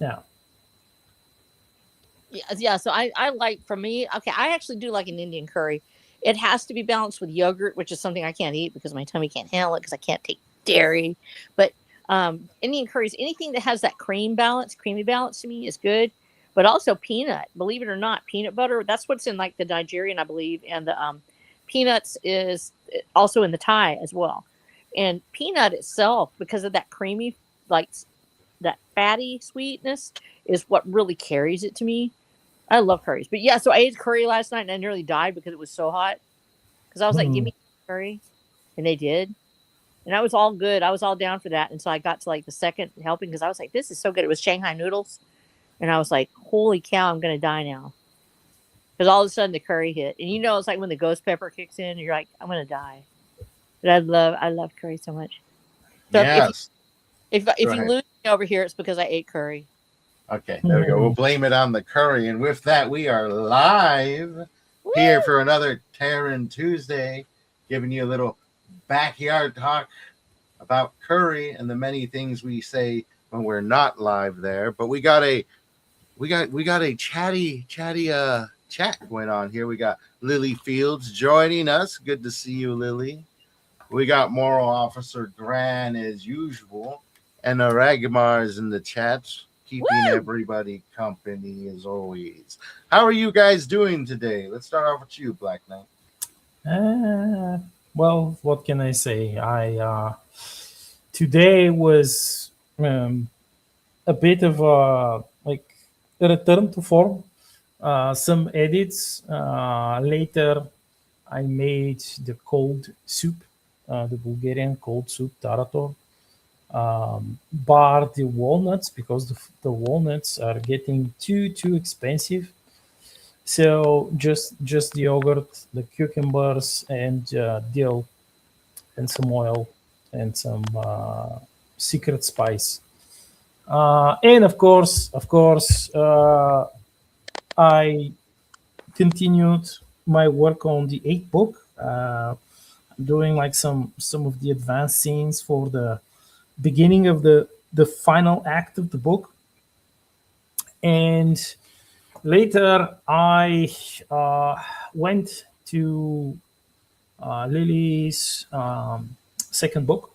Yeah. Yeah. So I like, for me, okay, I actually do like an Indian curry. It has to be balanced with yogurt, which is something I can't eat because my tummy can't handle it because I can't take dairy. But Indian curries, anything that has that creamy balance to me is good. But also peanut, believe it or not, peanut butter. That's what's in like the Nigerian, I believe, and the peanuts is also in the Thai as well. And peanut itself, because of that creamy, like that fatty sweetness, is what really carries it to me. I love curries. But yeah, so I ate curry last night and I nearly died because it was so hot. Because I was like, give Mm. me curry. And they did. And I was all good. I was all down for that until I got to like the second helping because I was like, this is so good. It was Shanghai noodles. And I was like, holy cow, I'm going to die now. Because all of a sudden the curry hit. And you know, it's like when the ghost pepper kicks in, and you're like, I'm going to die. But I love curry so much. So Yes. Go if you ahead. lose me over here, it's because I ate curry. Okay, there we go. We'll Mm. blame it on the curry. And with that, we are live here Woo! for another Terran Tuesday, giving you a little backyard talk about curry and the many things we say when we're not live there. But we got a chatty chat going on here. We got Lily Fields joining us. Good to see you, Lily. We got Moral Officer Gran as usual, and Aragmar in the chat, keeping Woo! everybody company as always. How are you guys doing today? Let's start off with you, Black Knight. Uh, well, what can I say? I today was a bit of a like a return to form. Some edits. Later, I made the cold soup, the Bulgarian cold soup tarator. Bar the walnuts because the walnuts are getting too expensive. So just the yogurt, the cucumbers, and dill, and some oil, and some secret spice. And of course, I continued my work on the eighth book. Doing like some of the advanced scenes for the beginning of the final act of the book. And later I went to Lily's second book.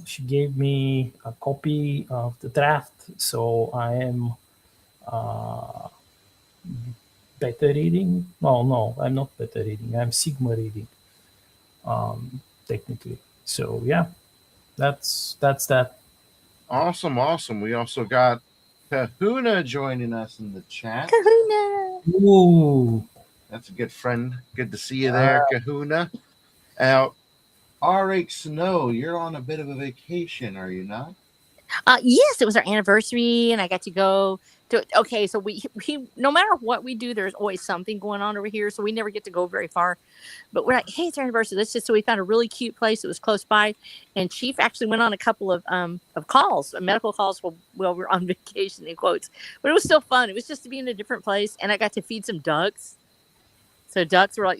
She gave me a copy of the draft, so I am uh, beta reading. No, I'm not beta reading. I'm Sigma reading, technically. So yeah, that's that. Awesome, awesome. We also got Kahuna joining us in the chat. Kahuna! Ooh, That's a good friend. Good to see you there, Kahuna. Now, RH Snow, you're on a bit of a vacation, are you not? Yes, it was our anniversary, and I got to go to. Okay, so we no matter what we do, there's always something going on over here, so we never get to go very far. But we're like, hey, it's our anniversary. Let's just. So we found a really cute place that was close by, and Chief actually went on a couple of calls, medical calls while we were on vacation in quotes. But it was still fun. It was just to be in a different place, and I got to feed some ducks. So ducks were like,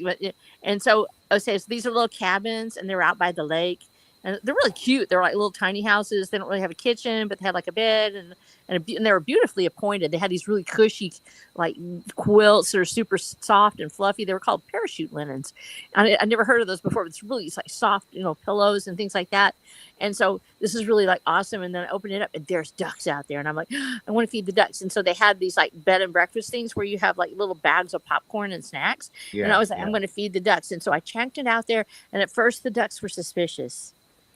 and so okay, so these are little cabins, and they're out by the lake, and they're really cute. They're like little tiny houses. They don't really have a kitchen, but they had like a bed, and they were beautifully appointed. They had these really cushy like quilts that are super soft and fluffy. They were called parachute linens. I never heard of those before. But it's like soft, pillows and things like that. And so this is really like awesome. And then I open it up, and there's ducks out there, and I'm like, I want to feed the ducks. And so they had these like bed and breakfast things where you have like little bags of popcorn and snacks. And I Yeah, was like, I'm yeah. going to feed the ducks. And so I checked it out there. And at first, the ducks were suspicious.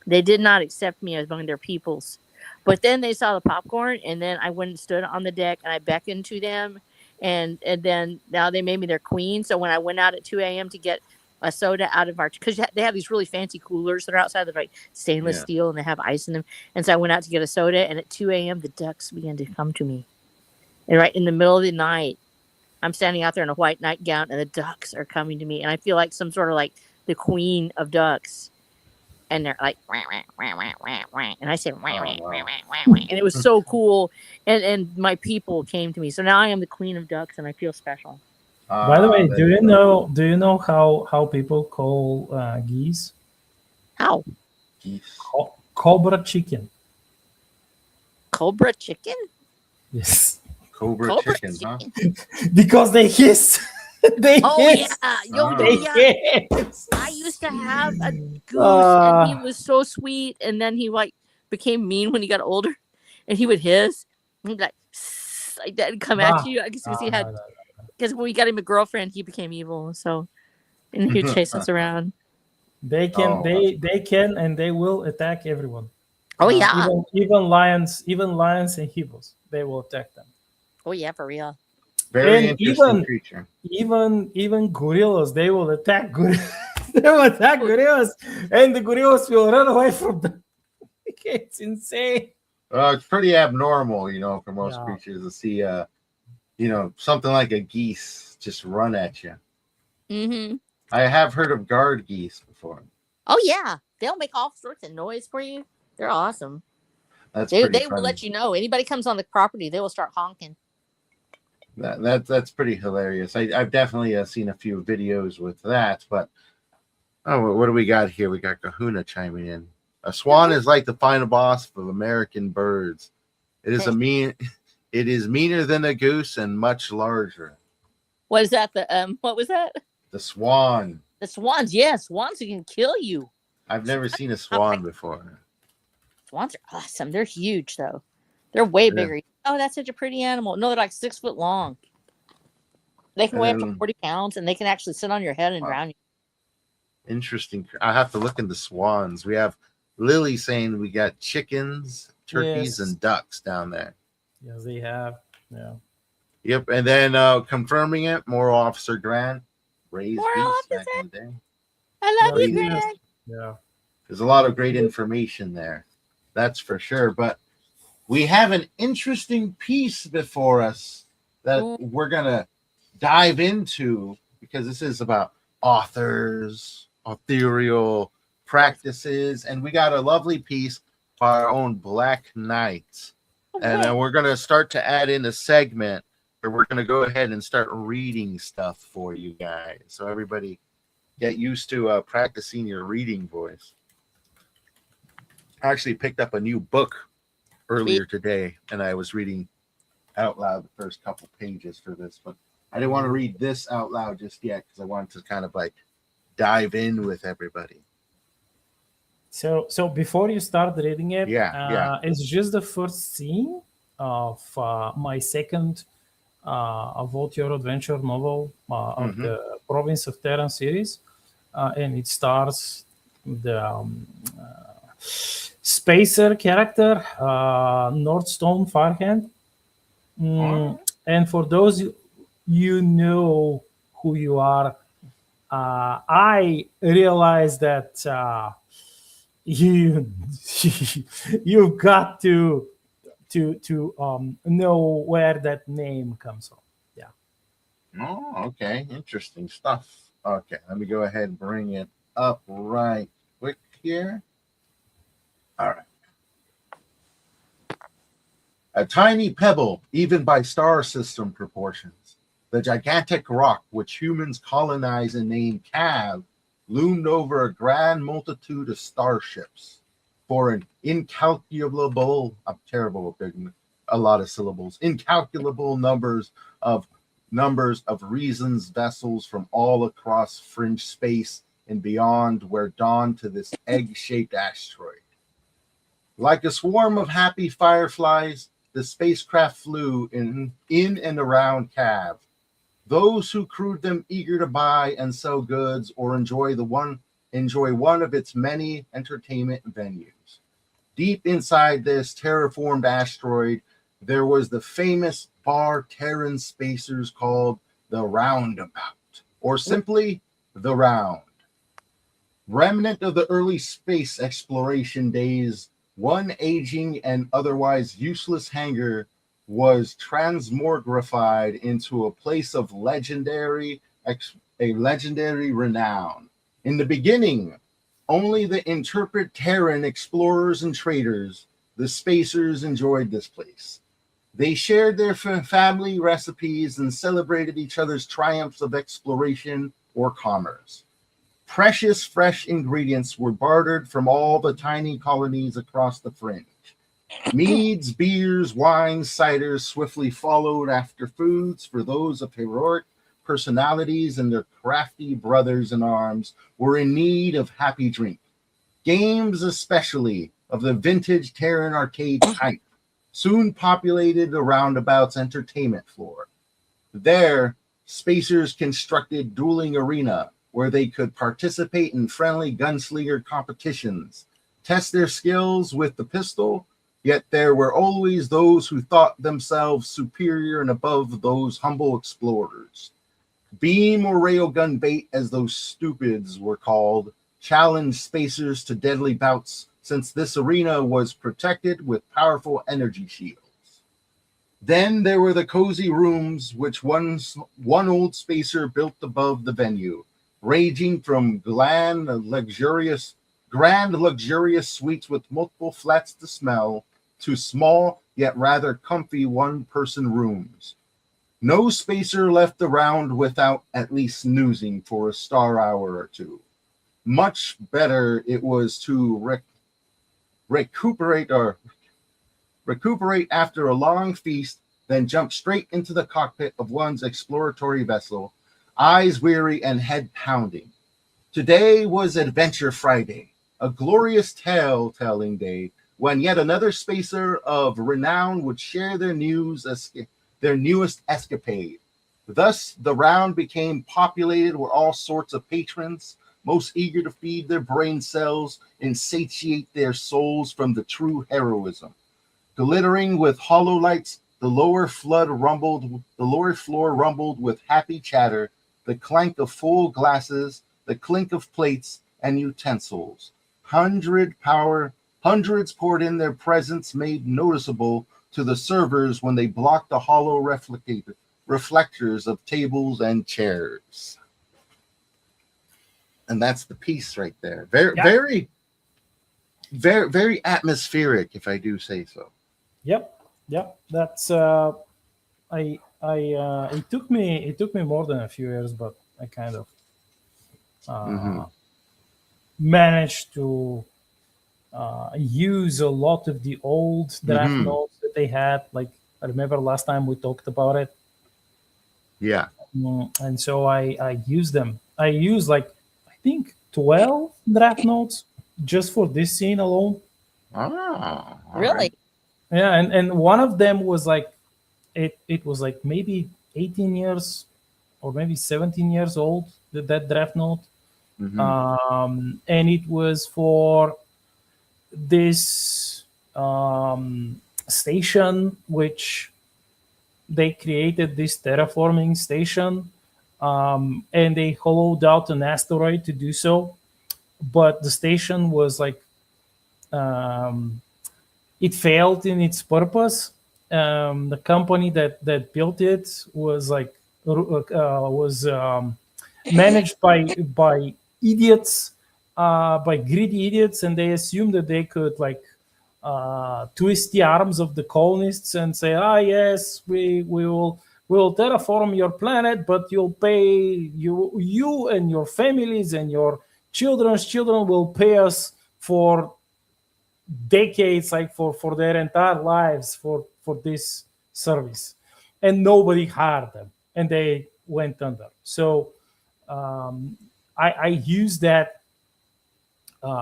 They did not accept me as among their peoples. But then they saw the popcorn. And then I went and stood on the deck and I beckoned to them. And then now they made me their queen. So when I went out at 2 a.m. to get a soda out of our, because they have these really fancy coolers that are outside that are like stainless Yeah. steel and they have ice in them. And so I went out to get a soda. And at 2 a.m., the ducks began to come to me. And right in the middle of the night, I'm standing out there in a white nightgown, and the ducks are coming to me, and I feel like some sort of like the queen of ducks. And they're like, wah, wah, wah, wah, wah, wah. And I said, wah, Oh, wah, wah, wow. wah, wah, wah. And it was so cool. And my people came to me, so now I am the queen of ducks, and I feel special. by the Ah, way, there you go. do you know how people call geese? How? Geese. Cobra chicken. Cobra chicken? Yes. Cobra Cobra chickens, huh? chicken. Because they hiss. They Oh hiss. yeah, yo, Ah. yo, They yeah. hiss. I used to have a goose, and he was so sweet, and then he like became mean when he got older, and he would hiss. He'd be like, "Sss," like that, and come at Nah, you. I guess because he nah, had, nah. because when we got him a girlfriend, he became evil. So, and he'd chase us around. They can, Oh, they can, and they will attack everyone. Oh yeah, Even lions and hippos, they will attack them. oh yeah, for real. very And interesting creature. even gorillas, they will attack gorillas. They will attack gorillas, and the gorillas will run away from them. It's insane. It's pretty abnormal, for most Yeah. creatures to see, something like a geese just run at you. Mm-hmm. I have heard of guard geese before. Oh yeah, they'll make all sorts of noise for you. They're awesome. That's They pretty they will funny. let you know. Anybody comes on the property, they will start honking. That's pretty hilarious. I've definitely seen a few videos with that, but what do we got here? We got Kahuna chiming in. A swan is like the final boss of American birds. It is it is meaner than a goose and much larger. What is that? What was that? The swan. The swans. Yes, swans can kill you. I've never seen a swan before. Swans are awesome. They're huge though. They're way Yeah. bigger. Oh, that's such a pretty animal. No, they're like 6 foot long. They can weigh up to 40 pounds, and they can actually sit on your head and drown you. Interesting. I have to look into swans. We have Lily saying we got chickens, turkeys, Yes. and ducks down there. Yes, they have. Yeah. Yep. And then confirming it, more Officer Grant, raised More beast back officer. in the day. I love No, you, yes. Greg. Yeah. There's a lot of great information there. That's for sure. But we have an interesting piece before us that we're going to dive into because this is about authors, authorial practices. And we got a lovely piece by our own Black Knight. And then we're going to start to add in a segment where we're going to go ahead and start reading stuff for you guys. So everybody get used to practicing your reading voice. I actually picked up a new book earlier today, and I was reading out loud the first couple pages for this, but I didn't want to read this out loud just yet because I wanted to kind of like dive in with everybody. So before you start reading it, it's just the first scene of my second Vault Your Adventure novel of the Province of Terran series, and it stars the Spacer character, Nordstone Farhand. And for those you know who you are, I realized that you've got to know where that name comes from. Yeah. Oh, okay. Interesting stuff. Okay, let me go ahead and bring it up right quick here. All right. A tiny pebble, even by star system proportions, the gigantic rock which humans colonize and name Cav, loomed over a grand multitude of starships. For an incalculable, I'm terrible at picking a lot of syllables, incalculable numbers of reasons vessels from all across fringe space and beyond were dawned to this egg-shaped asteroid. Like a swarm of happy fireflies, the spacecraft flew in and around Cav. Those who crewed them eager to buy and sell goods or enjoy one of its many entertainment venues. Deep inside this terraformed asteroid, there was the famous bar Terran spacers called the Roundabout, or simply the Round. Remnant of the early space exploration days, one aging and otherwise useless hangar was transmogrified into a place of legendary renown. In the beginning, only the intrepid Terran explorers and traders, the spacers, enjoyed this place. They shared their family recipes and celebrated each other's triumphs of exploration or commerce. Precious fresh ingredients were bartered from all the tiny colonies across the fringe. Meads, beers, wines, ciders swiftly followed after foods for those of heroic personalities and their crafty brothers in arms were in need of happy drink. Games, especially of the vintage Terran arcade type, soon populated the roundabout's entertainment floor. There, spacers constructed dueling arena where they could participate in friendly gunslinger competitions, test their skills with the pistol, yet there were always those who thought themselves superior and above those humble explorers. Beam or railgun bait, as those stupids were called, challenged spacers to deadly bouts since this arena was protected with powerful energy shields. Then there were the cozy rooms, which one old spacer built above the venue, ranging from grand luxurious suites with multiple flats to smell, to small yet rather comfy one-person rooms. No spacer left the round without at least snoozing for a star hour or two. Much better it was to recuperate after a long feast, then jump straight into the cockpit of one's exploratory vessel, eyes weary and head pounding. Today was Adventure Friday, a glorious tale-telling day when yet another spacer of renown would share their newest escapade. Thus, the round became populated with all sorts of patrons, most eager to feed their brain cells and satiate their souls from the true heroism. Glittering with hollow lights, the lower floor rumbled with happy chatter, the clank of full glasses, the clink of plates and utensils. Hundreds poured in, their presence made noticeable to the servers when they blocked the hollow reflectors of tables and chairs. And that's the piece right there. Very, very atmospheric, if I do say so. Yep. That's it took me more than a few years, but I kind of managed to use a lot of the old draft notes that they had. Like, I remember last time we talked about it. Yeah. And so I used them. I used I think 12 draft notes just for this scene alone. Oh, Really? right. Yeah, and one of them was it was maybe 18 years or maybe 17 years old, that draft note. And it was for this station, which they created this terraforming station, and they hollowed out an asteroid to do so. But the station was it failed in its purpose. The company that built it was managed by idiots, by greedy idiots, and they assumed that they could twist the arms of the colonists and say, yes, we will terraform your planet, but you'll pay you and your families and your children's children will pay us for decades, for their entire lives for this service. And nobody hired them, and they went under. So I used that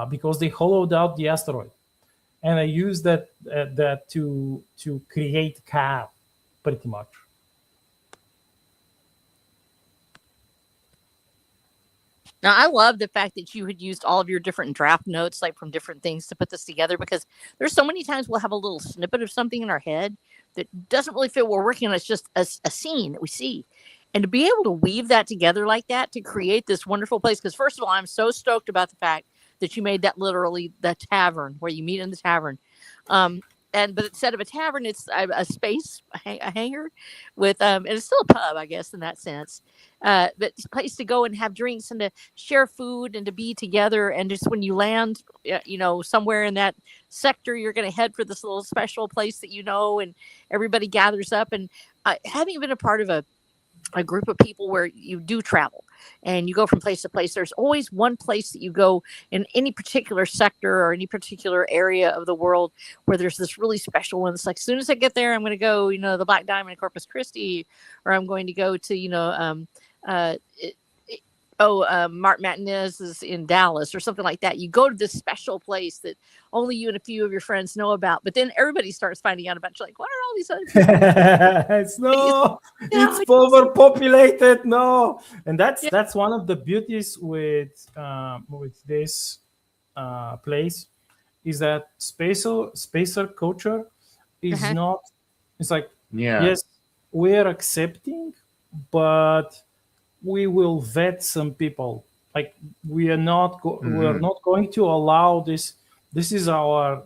because they hollowed out the asteroid, and I used that to create Cal, pretty much. Now, I love the fact that you had used all of your different draft notes, from different things to put this together, because there's so many times we'll have a little snippet of something in our head that doesn't really fit what we're working on. It's just a scene that we see. And to be able to weave that together like that to create this wonderful place, because first of all, I'm so stoked about the fact that you made that literally the tavern where you meet in the tavern. But instead of a tavern, it's a space, a hangar with, and it's still a pub, I guess, in that sense. But it's a place to go and have drinks and to share food and to be together. And just when you land, somewhere in that sector, you're going to head for this little special place that and everybody gathers up. And having been a part of a a group of people where you do travel and you go from place to place. There's always one place that you go in any particular sector or any particular area of the world where there's this really special one. It's like, as soon as I get there, I'm going to go, the Black Diamond in Corpus Christi, or I'm going to go to, it, Mark Martinez is in Dallas or something like that. You go to this special place that only you and a few of your friends know about, but then everybody starts finding out about you. Like, what are all these other people? It's no, Yeah, it's overpopulated. No, and yeah, that's one of the beauties with this place is that spacer culture is uh-huh. not. It's like, Yeah. yes, we're accepting, but we will vet some people. Like, we are not we're not going to allow this. This is our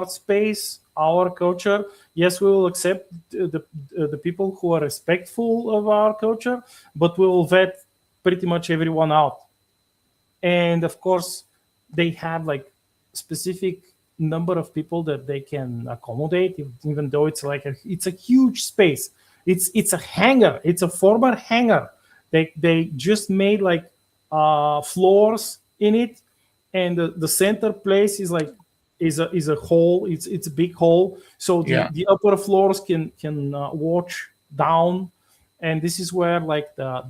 space, our culture. Yes, we will accept the people who are respectful of our culture, but we will vet pretty much everyone out. And of course, they have like specific number of people that they can accommodate, even though it's like it's a huge space. It's a hangar. It's a former hangar. They just made like floors in it, and the center place is like is a hole. It's a big hole, so Yeah. the upper floors can watch down, and this is where like the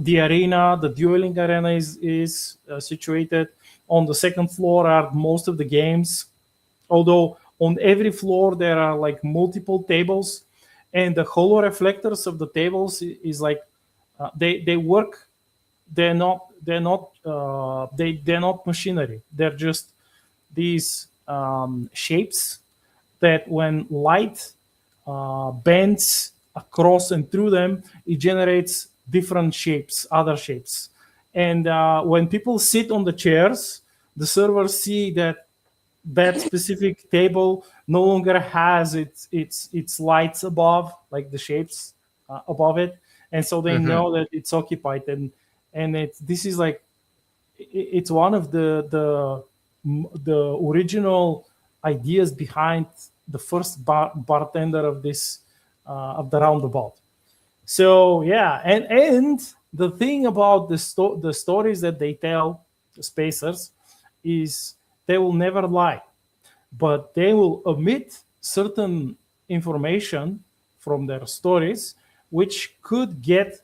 arena, the dueling arena is situated. On the second floor are most of the games, although on every floor there are like multiple tables, and the holo reflectors of the tables is like they work. They're not machinery. They're just these shapes that when light bends across and through them, it generates different shapes, other shapes. And when people sit on the chairs, the servers see that that specific table no longer has its lights above, like the shapes above it, and so they know that it's occupied. And this is like it's one of the original ideas behind the first bartender of this of the roundabout. So yeah, and the thing about the stories that they tell, the spacers, is they will never lie, but they will omit certain information from their stories, which could get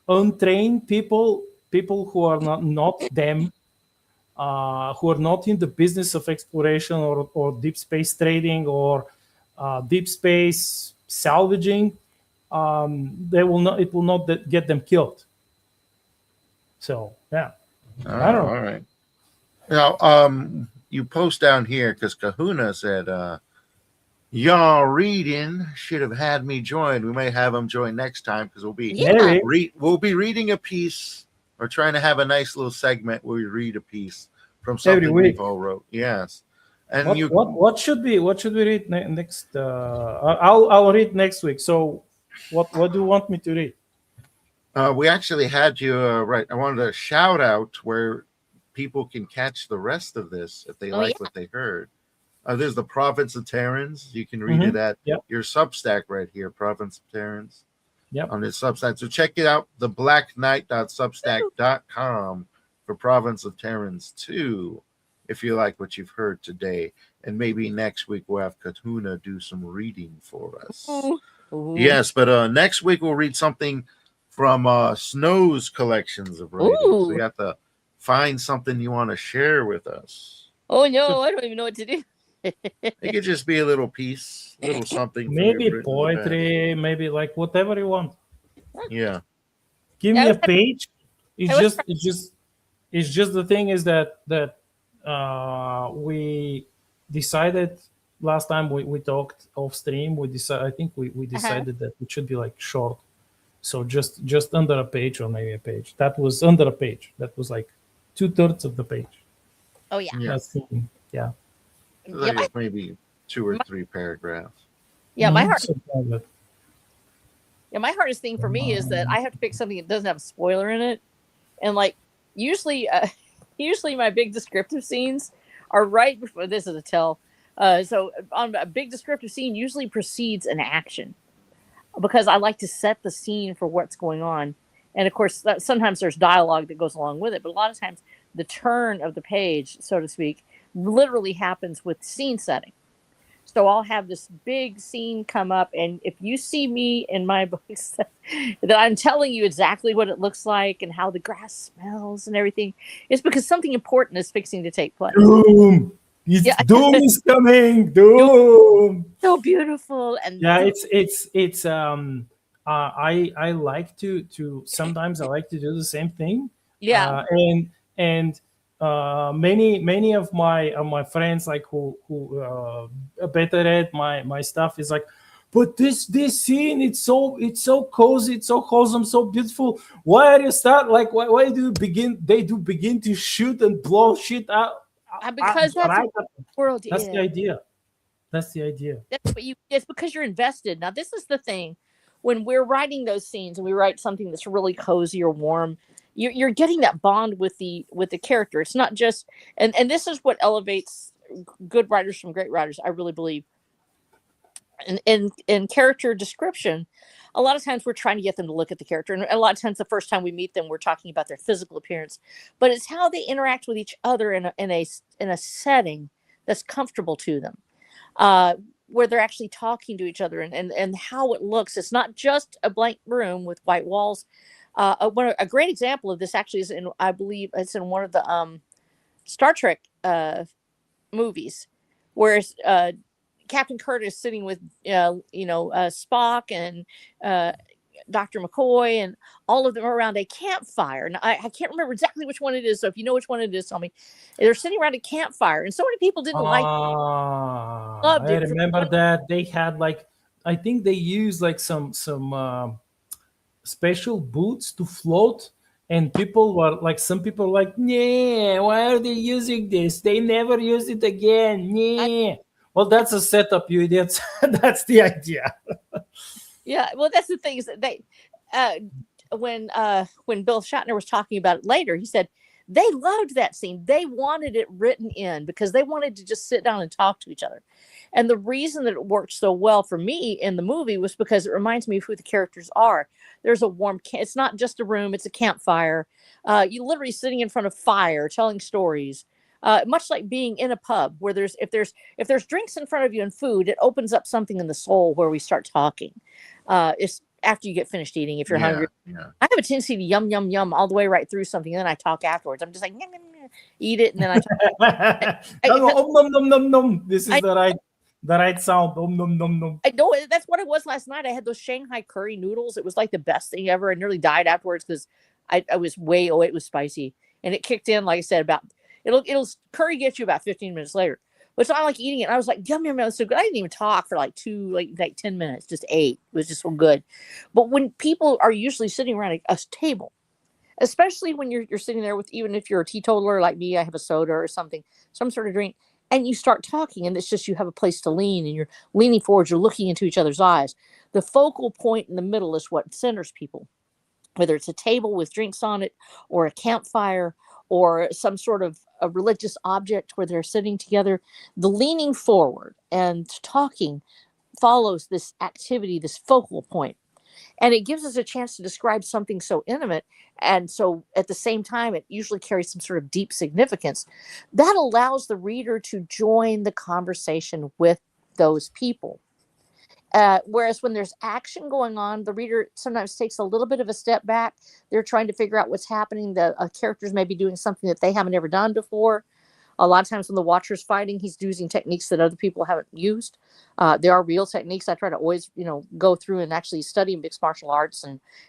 untrained people who are not them, who are not in the business of exploration or deep space trading or deep space salvaging. They will not. It will not get them killed. So yeah, I don't know. All right. Now, you post down here because Kahuna said, "Y'all reading should have had me join. We may have him join next time because Yeah. we'll be reading a piece or trying to have a nice little segment where we read a piece from something Every week. we've all wrote. Yes, and What should we read next? I'll read next week. So what do you want me to read? we actually had you right. I wanted to shout out where people can catch the rest of this if they Oh, like yeah. what they heard. There's the Province of Terrans. You can read it at Yep. your Substack right here, Province of Terrans. Yep. On his Substack. So check it out, theblackknight.substack.com for Province of Terrans 2, if you like what you've heard today. And maybe next week we'll have Katuna do some reading for us. Ooh. Yes, but next week we'll read something from Snow's collections of writings. Ooh. So you have to find something you want to share with us. Oh no, I don't even know what to do. It could just be a little piece, a little something. from Maybe your written in the past. poetry, maybe like whatever you want. Yeah. Give Yeah, me I a was- page. I was- It's just the thing is that we decided last time we talked off stream. I think we decided that it should be like short. So just under a page or maybe a page. That was under a page. That was like 2/3 of the page. Oh yeah. Yeah. Yeah. I Yeah, think my, it's maybe 2 or 3 paragraphs. yeah, my Mhm. heart. Something like that. Yeah, my hardest thing for me is that I have to pick something that doesn't have a spoiler in it, and like usually, usually my big descriptive scenes are right before. This is a tell. So on a big descriptive scene usually precedes an action. because I like to set the scene for what's going on. And of course, sometimes there's dialogue that goes along with it, but a lot of times the turn of the page, so to speak, literally happens with scene setting. So I'll have this big scene come up, and if you see me in my books, that I'm telling you exactly what it looks like and how the grass smells and everything, it's because something important is fixing to take place. Doom. Yeah, Doom is coming. Doom. so beautiful. And Yeah, it's I like to sometimes I like to do the same thing. yeah, And many of my friends, like who better at my stuff, is like, but this scene, it's so cozy, it's so wholesome, so beautiful. Why are you start like why do you begin they do begin to shoot and blow shit out? because that's Right? what the world That's is. the idea. That's the idea. That's what you. It's because you're invested. Now, this is the thing: when we're writing those scenes and we write something that's really cozy or warm, you're getting that bond with the character. It's not just, and this is what elevates good writers from great writers. I really believe. In character description, a lot of times we're trying to get them to look at the character, and a lot of times the first time we meet them, we're talking about their physical appearance, but it's how they interact with each other in a setting that's comfortable to them, uh, where they're actually talking to each other, and how it looks. It's not just a blank room with white walls. A great example of this actually is I believe it's in one of the Star Trek movies, where Captain Kirk is sitting with Spock and uh, Dr. McCoy, and all of them are around a campfire. And I can't remember exactly which one it is. So if you know which one it is, tell me. They're sitting around a campfire, and so many people didn't like it, loved I it. remember that they had like, I think they used like some special boots to float, and people were like, some people were like, yeah, why are they using this? They never use it again. I, Yeah. Well, that's a setup, you idiots. That's the idea. yeah, well, that's the thing is that they, uh, when Bill Shatner was talking about it later, he said they loved that scene. They wanted it written in because they wanted to just sit down and talk to each other. And the reason that it worked so well for me in the movie was because it reminds me of who the characters are. There's a warm it's not just a room, it's a campfire. You literally sitting in front of fire telling stories. Much like being in a pub where if there's drinks in front of you and food, it opens up something in the soul where we start talking. It's after you get finished eating, if you're hungry. Yeah. I have a tendency to yum yum yum all the way right through something, and then I talk afterwards. I'm just like yum, yum, yum, eat it, and then I talk. Nom, nom, nom, nom. This is I, the right sound. Nom, nom, nom. I know that's what it was last night. I had those Shanghai curry noodles. It was like the best thing ever. I nearly died afterwards because I was it was spicy, and it kicked in. Like I said, about it'll curry gets you about 15 minutes later. But it's not like eating it. And I was like, yum yum yum, it's so good. I didn't even talk for like 10 minutes. Just ate. It was just so good. But when people are usually sitting around a table, especially when you're sitting there with, even if you're a teetotaler like me, I have a soda or something, some sort of drink, and you start talking, and it's just you have a place to lean, and you're leaning forward, you're looking into each other's eyes. The focal point in the middle is what centers people, whether it's a table with drinks on it, or a campfire, or some sort of a religious object where they're sitting together. The leaning forward and talking follows this activity, this focal point, and it gives us a chance to describe something so intimate, and so at the same time it usually carries some sort of deep significance that allows the reader to join the conversation with those people. Whereas when there's action going on, the reader sometimes takes a little bit of a step back. They're trying to figure out what's happening. The characters may be doing something that they haven't ever done before. A lot of times when the watcher's fighting, he's using techniques that other people haven't used. There are real techniques. I try to always, go through and actually study mixed martial arts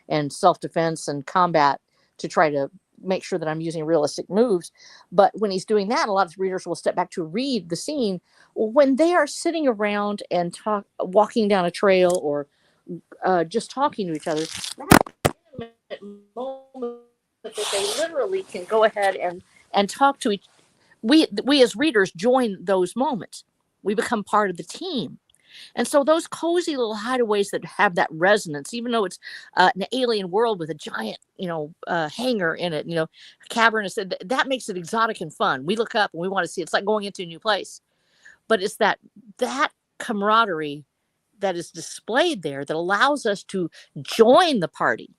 and self-defense and combat to try to make sure that I'm using realistic moves. But when he's doing that, a lot of readers will step back to read the scene. When they are sitting around and walking down a trail, or just talking to each other, that moment that they literally can go ahead and talk to each. We as readers join those moments. We become part of the team. And so those cozy little hideaways that have that resonance, even though it's an alien world with a giant, hangar in it, cavernous, that makes it exotic and fun. We look up and we want to see. It's like going into a new place. But it's that camaraderie that is displayed there that allows us to join the party.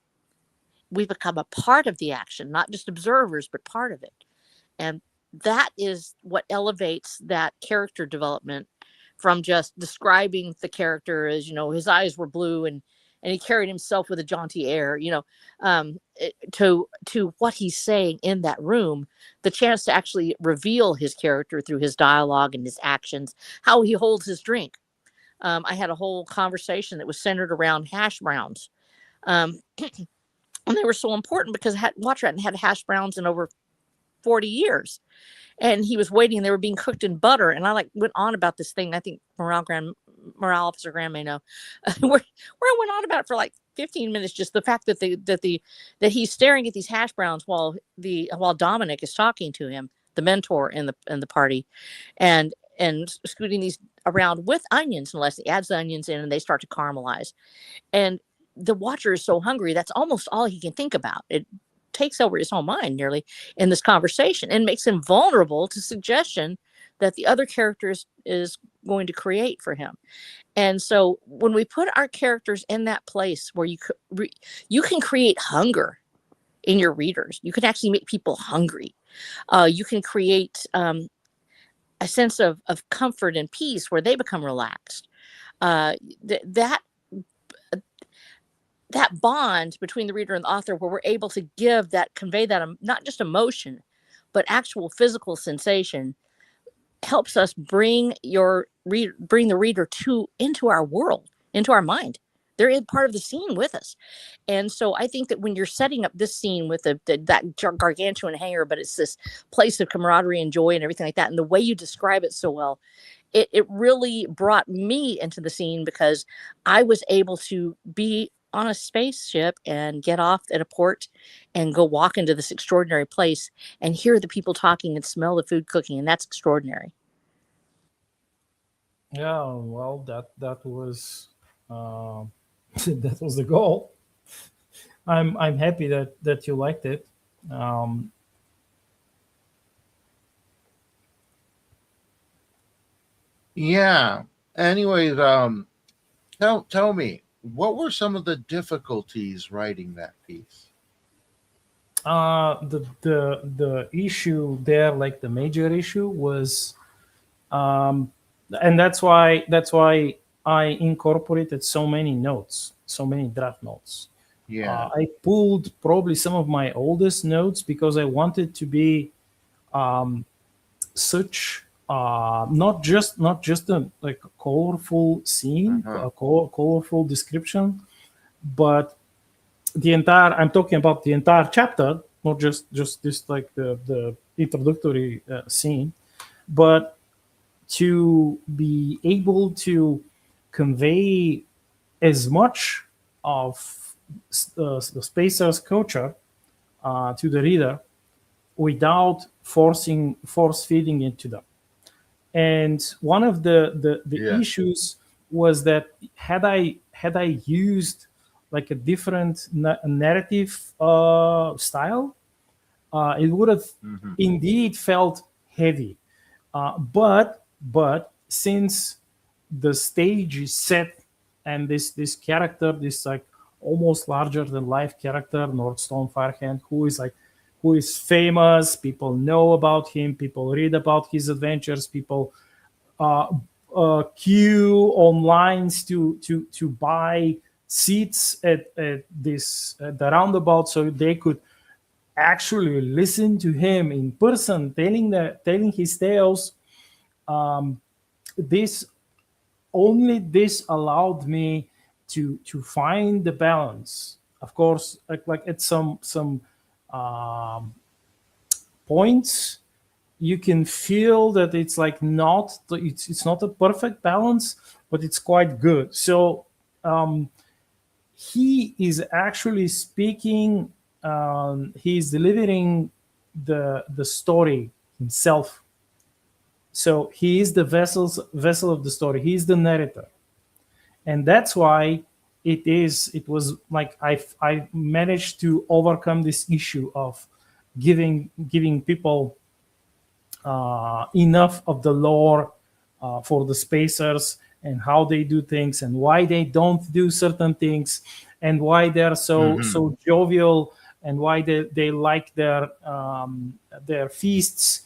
We become a part of the action, not just observers, but part of it. And that is what elevates that character development from just describing the character as, his eyes were blue and he carried himself with a jaunty air, to what he's saying in that room, the chance to actually reveal his character through his dialogue and his actions, how he holds his drink. I had a whole conversation that was centered around hash browns. Um, and they were so important because Watcher hadn't had hash browns in over 40 years. And he was waiting. They were being cooked in butter. And I went on about this thing. I think Morale Officer Graham may know. where I went on about it for 15 minutes, just the fact that he's staring at these hash browns while Dominic is talking to him, the mentor in the party, and scooting these around with onions, unless he adds the onions in and they start to caramelize. And the Watcher is so hungry, that's almost all he can think about. It takes over his whole mind nearly in this conversation and makes him vulnerable to suggestion that the other character is going to create for him. And so when we put our characters in that place where you can create hunger in your readers, you can actually make people hungry. You can create a sense of comfort and peace where they become relaxed. That bond between the reader and the author, where we're able to convey that not just emotion, but actual physical sensation, helps us bring the reader into our world, into our mind. They're part of the scene with us. And so I think that when you're setting up this scene with that gargantuan hangar, but it's this place of camaraderie and joy and everything like that, and the way you describe it so well, it really brought me into the scene, because I was able to be on a spaceship and get off at a port and go walk into this extraordinary place and hear the people talking and smell the food cooking. And that's extraordinary. Yeah, well, that was that was the goal. I'm happy that you liked it. Yeah. Anyways, tell me, what were some of the difficulties writing that piece? The issue there, the major issue was, and that's why I incorporated so many notes, so many draft notes. Yeah. I pulled probably some of my oldest notes because I wanted to be such not just a colorful scene, a colorful description, but I'm talking about the entire chapter, not just this the introductory scene, but to be able to convey as much of the Spacer's culture to the reader without force feeding it to them. And one of the issues was that had I used a different narrative style, it would have indeed felt heavy. But since the stage is set and this character, this almost larger than life character, Nordstone Firehand, who is famous, people know about him, people read about his adventures, people queue on lines to buy seats at the roundabout so they could actually listen to him in person telling his tales. This allowed me to find the balance. Of course, at some points you can feel that it's it's not a perfect balance, but it's quite good. So he is actually speaking, he's delivering the story himself. So he is the vessel of the story. He is the narrator, and that's why it was I managed to overcome this issue of giving people enough of the lore for the Spacers, and how they do things and why they don't do certain things and why they're so jovial and why they like their feasts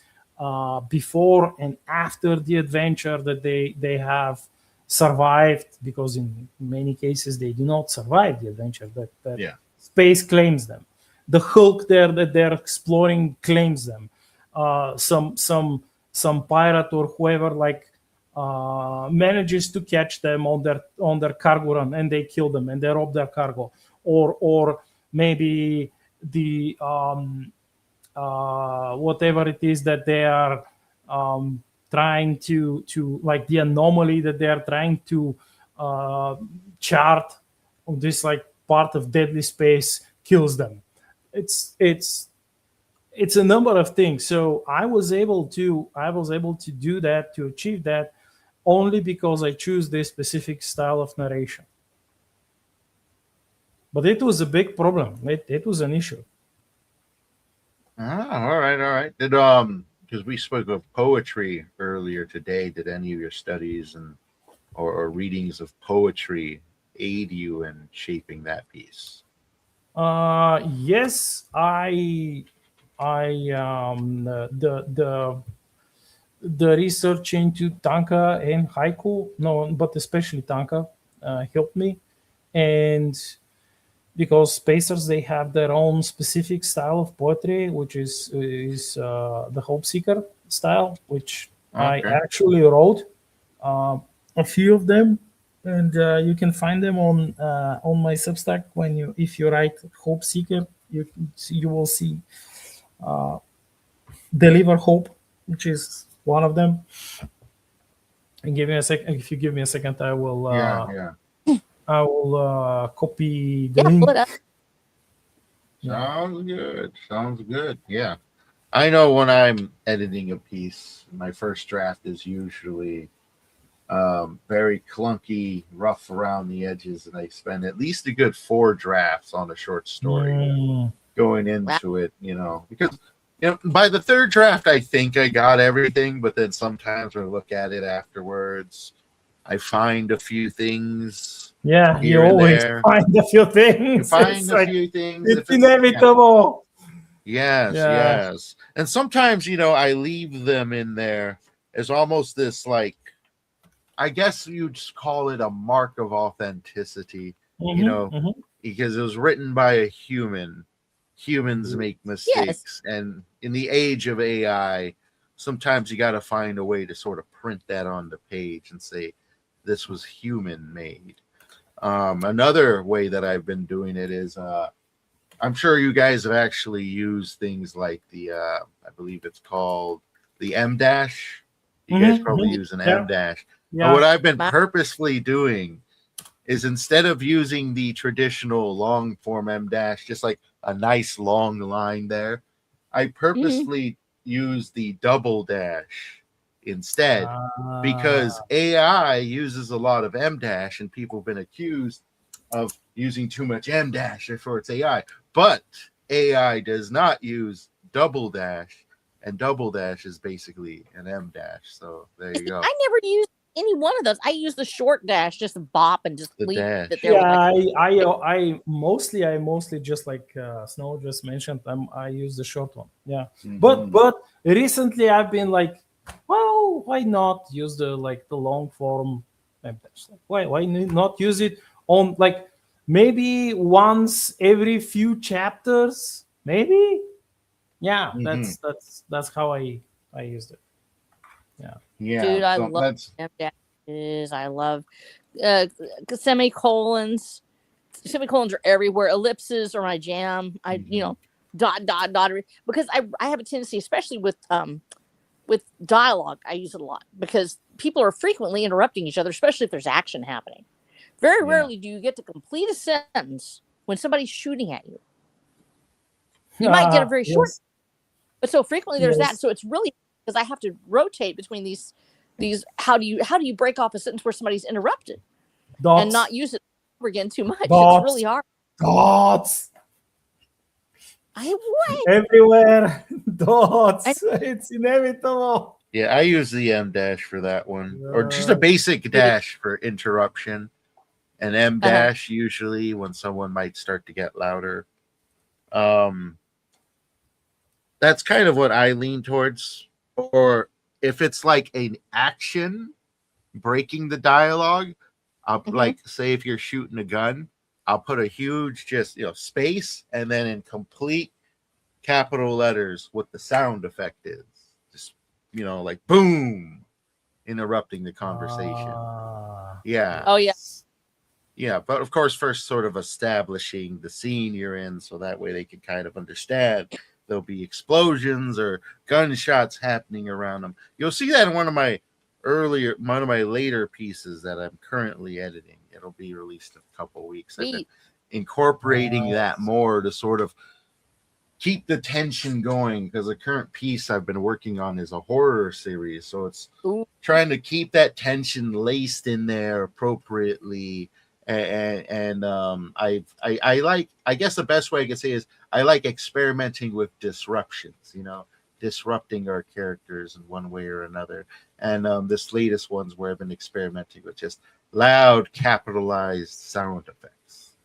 before and after the adventure that they have survived, because in many cases they do not survive the adventure that Yeah. space claims them. The Hulk there that they're exploring claims them. Some pirate or whoever manages to catch them on their cargo run, and they kill them and they rob their cargo, or maybe the whatever it is that they are trying to like the anomaly that they are trying to chart on this like part of deadly space kills them. It's a number of things. So I was able to do that, to achieve that, only because I choose this specific style of narration. But it was a big problem. It was an issue. All right. Did because we spoke of poetry earlier today. Did any of your studies and or readings of poetry aid you in shaping that piece? Yes, the research into tanka and haiku, no, but especially tanka, helped me, and because spacers, they have their own specific style of poetry, which is the hope seeker style, which I Okay. actually wrote a few of them, and you can find them on my Substack. If you write hope seeker, you will see deliver hope, which is one of them. And give me a second. If you give me a second, I will Yeah. copy the Yeah, link. pull it up. Sounds good. Yeah. I know when I'm editing a piece, my first draft is usually very clunky, rough around the edges, and I spend at least a good 4 drafts on a short story going into it, because by the third draft, I think I got everything, but then sometimes when I look at it afterwards, I find a few things. Yeah, you here and always there. find a few things. You find It's a like, few things. it's inevitable. Yes, Yeah. yes. And sometimes, I leave them in there as almost this, like, I guess you'd just call it a mark of authenticity, because it was written by a human. Humans make mistakes. And in the age of AI, sometimes you got to find a way to sort of print that on the page and say, this was human made. Another way that I've been doing it is I'm sure you guys have actually used things like the I believe it's called the M dash. You guys probably use an M dash. Yeah. But what I've been purposely doing is, instead of using the traditional long form M dash, just like a nice long line there, I purposely use the double dash instead, because AI uses a lot of M dash, and people have been accused of using too much M dash for its AI. But AI does not use double dash, and double dash is basically an M dash. So there you go. I never used any one of those. I use the short dash, just bop and just The leave dash. it there. Yeah, I mostly just like Snow just mentioned, I use the short one. Yeah. But recently I've been like, well, why not use the long form M dash? Why not use it on like maybe once every few chapters, maybe? Yeah, that's how I used it. Yeah, dude, I love M dashes. I love semicolons. Semicolons are everywhere. Ellipses are my jam. Dot, because I have a tendency, especially with dialogue, I use it a lot because people are frequently interrupting each other, especially if there's action happening. Very rarely do you get to complete a sentence when somebody's shooting at you. You might get a very short, but so frequently there's that. So it's really, because I have to rotate between these. How do you break off a sentence where somebody's interrupted and not use it over again too much? It's really hard. Dots. What? Everywhere. Dots. It's inevitable. Yeah, I use the M dash for that one, or just a Yeah. basic dash for interruption, and M Uh-huh. dash usually when someone might start to get louder. Um, that's kind of what I lean towards. Or if it's like an action breaking the dialogue, I'll Hmm. like say if you're shooting a gun, I'll put a huge just space and then in complete capital letters what the sound effect is. Just like boom, interrupting the conversation. Yeah. Oh yeah. Yes. Yeah, but of course, first sort of establishing the scene you're in, so that way they can kind of understand. There'll be explosions or gunshots happening around them. You'll see that in one of my later pieces that I'm currently editing. It'll be released in a couple weeks. I've been We incorporating that Nice. more to sort of keep the tension going because the current piece I've been working on is a horror series, so it's ooh, trying to keep that tension laced in there appropriately. I like, I guess the best way I could say is I like experimenting with disruptions, disrupting our characters in one way or another. And this latest one's where I've been experimenting with just loud capitalized sound effects.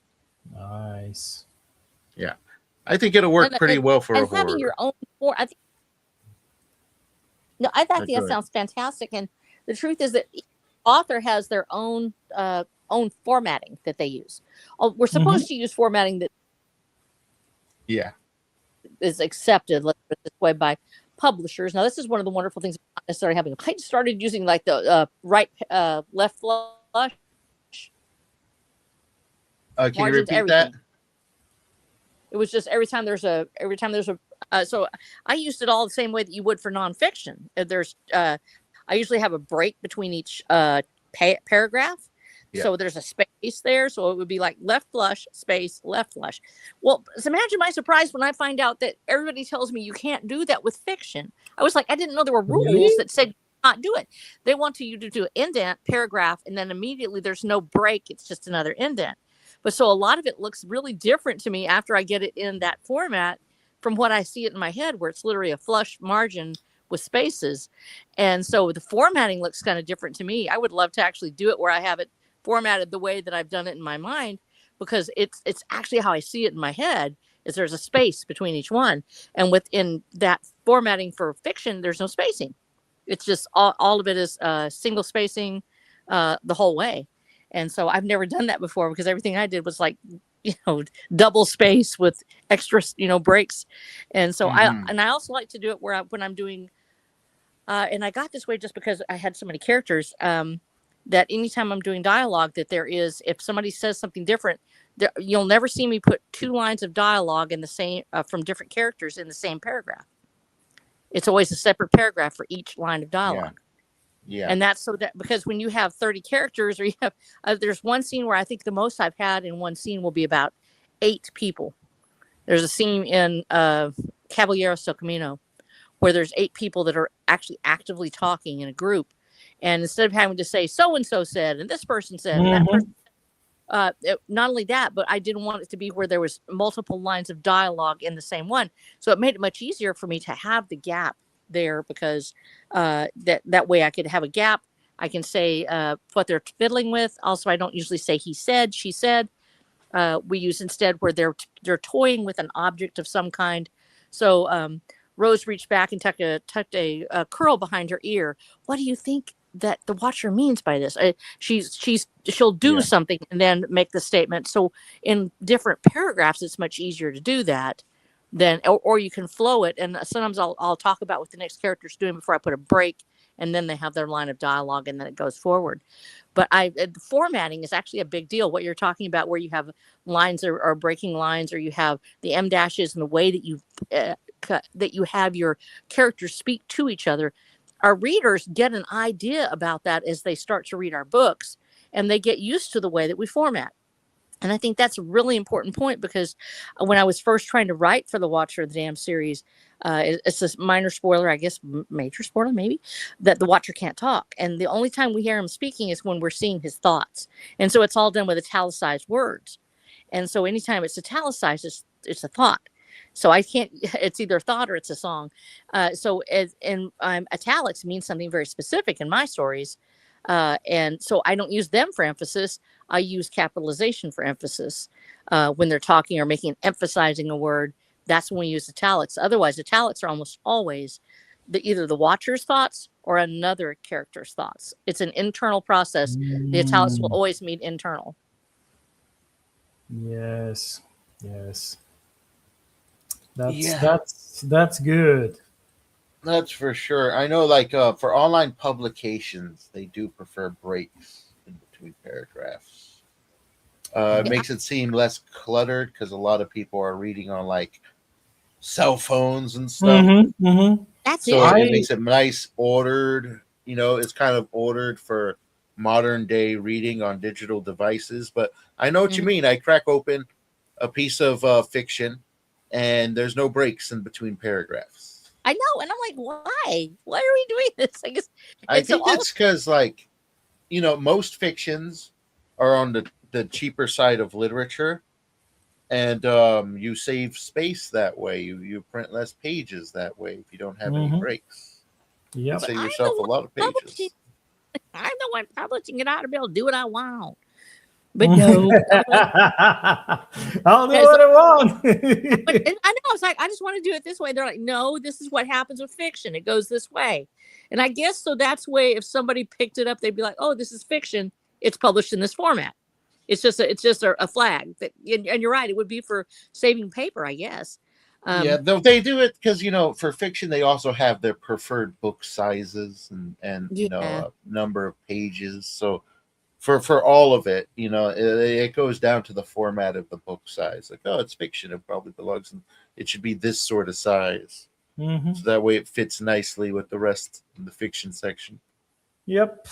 Nice. Yeah, I think it'll work and pretty and well for a and having horror. your own for I think no, I think that Good. sounds fantastic. And the truth is that each author has their own formatting that they use. Oh, we're Mm-hmm. supposed to use formatting that Yeah. is accepted, let's put it this way, by publishers. Now, this is one of the wonderful things about not necessarily having. I started using like the right, left flush Can you margins, repeat that? everything. It was just every time there's a. So I used it all the same way that you would for nonfiction. There's I usually have a break between each paragraph. Yeah. So there's a space there. So it would be like left flush, space, left flush. Well, so imagine my surprise when I find out that everybody tells me you can't do that with fiction. I was like, I didn't know there were rules Really? that said not do it. They want you to do an indent, paragraph, and then immediately there's no break. It's just another indent. But so a lot of it looks really different to me after I get it in that format from what I see it in my head, where it's literally a flush margin with spaces. And so the formatting looks kind of different to me. I would love to actually do it where I have it formatted the way that I've done it in my mind, because it's actually how I see it in my head is there's a space between each one. And within that formatting for fiction, there's no spacing. It's just all of it is single spacing the whole way. And so I've never done that before because everything I did was like, you know, double space with extra, breaks. And so Mm-hmm. I also like to do it when I'm doing, and I got this way just because I had so many characters, that anytime I'm doing dialogue, that there is, if somebody says something different, you'll never see me put two lines of dialogue in the same, from different characters in the same paragraph. It's always a separate paragraph for each line of Yeah. dialogue. Yeah. And that's so that because when you have 30 characters, or you have, there's one scene where I think the most I've had in one scene will be about 8 people. There's a scene in Caballeros del Camino where there's 8 people that are actually actively talking in a group. And instead of having to say so and so said, and this person said, and that person, Mm-hmm. not only that, but I didn't want it to be where there was multiple lines of dialogue in the same one. So it made it much easier for me to have the gap there, because that way I could have a gap. I can say what they're fiddling with. Also, I don't usually say he said, she said. We use instead where they're toying with an object of some kind. So Rose reached back and tucked a curl behind her ear. What do you think that the watcher means by this? She'll do Yeah. something and then make the statement. So in different paragraphs, it's much easier to do that than, or you can flow it. And sometimes I'll talk about what the next character's doing before I put a break, and then they have their line of dialogue, and then it goes forward. But the formatting is actually a big deal. What you're talking about, where you have lines or breaking lines, or you have the M dashes, and the way that that you have your characters speak to each other. Our readers get an idea about that as they start to read our books, and they get used to the way that we format. And I think that's a really important point, because when I was first trying to write for the Watcher of the Dam series, it's a minor spoiler, I guess, major spoiler maybe, that the Watcher can't talk. And the only time we hear him speaking is when we're seeing his thoughts. And so it's all done with italicized words. And so anytime it's italicized, it's a thought. So I can't. It's either a thought or it's a song. So as and italics means something very specific in my stories, and so I don't use them for emphasis. I use capitalization for emphasis when they're talking or making emphasizing a word. That's when we use italics. Otherwise, italics are almost always either the watcher's thoughts or another character's thoughts. It's an internal process. The italics will Mm, always mean internal. yes, yes. That's Yeah, that's that's good. that's for sure. I know, like for online publications, they do prefer breaks in between paragraphs. It Yeah, makes it seem less cluttered because a lot of people are reading on like cell phones and stuff. Mm-hmm, mm-hmm. that's So it. it I makes it nice, ordered. It's kind of ordered for modern day reading on digital devices. But I know what you Mhm. mean. I crack open a piece of fiction, and there's no breaks in between paragraphs. I know, and I'm like, why? Why are we doing this? I guess, I and so think all. it's because, like, most fictions are on the cheaper side of literature, and you save space that way. You print less pages that way if you don't have any mm-hmm. breaks. You Yep. can But save I'm the yourself a one lot of publishing. pages. I'm the one publishing it. I ought to be able to do what I want. But no, I'm like, I'll do yeah, so what I and want. I know I was like, I just want to do it this way. They're like, no, this is what happens with fiction. It goes this way, and I guess so. That's way. If somebody picked it up, they'd be like, oh, this is fiction. It's published in this format. It's just a flag that, and you're right. It would be for saving paper, I guess. Yeah, Um, though they do it because for fiction they also have their preferred book sizes and yeah, number of pages. So for all of it, it goes down to the format of the book size. Like, oh, it's fiction, it probably belongs in. It should be this sort of size, Hmm. so that way it fits nicely with the rest of the fiction section. Yep.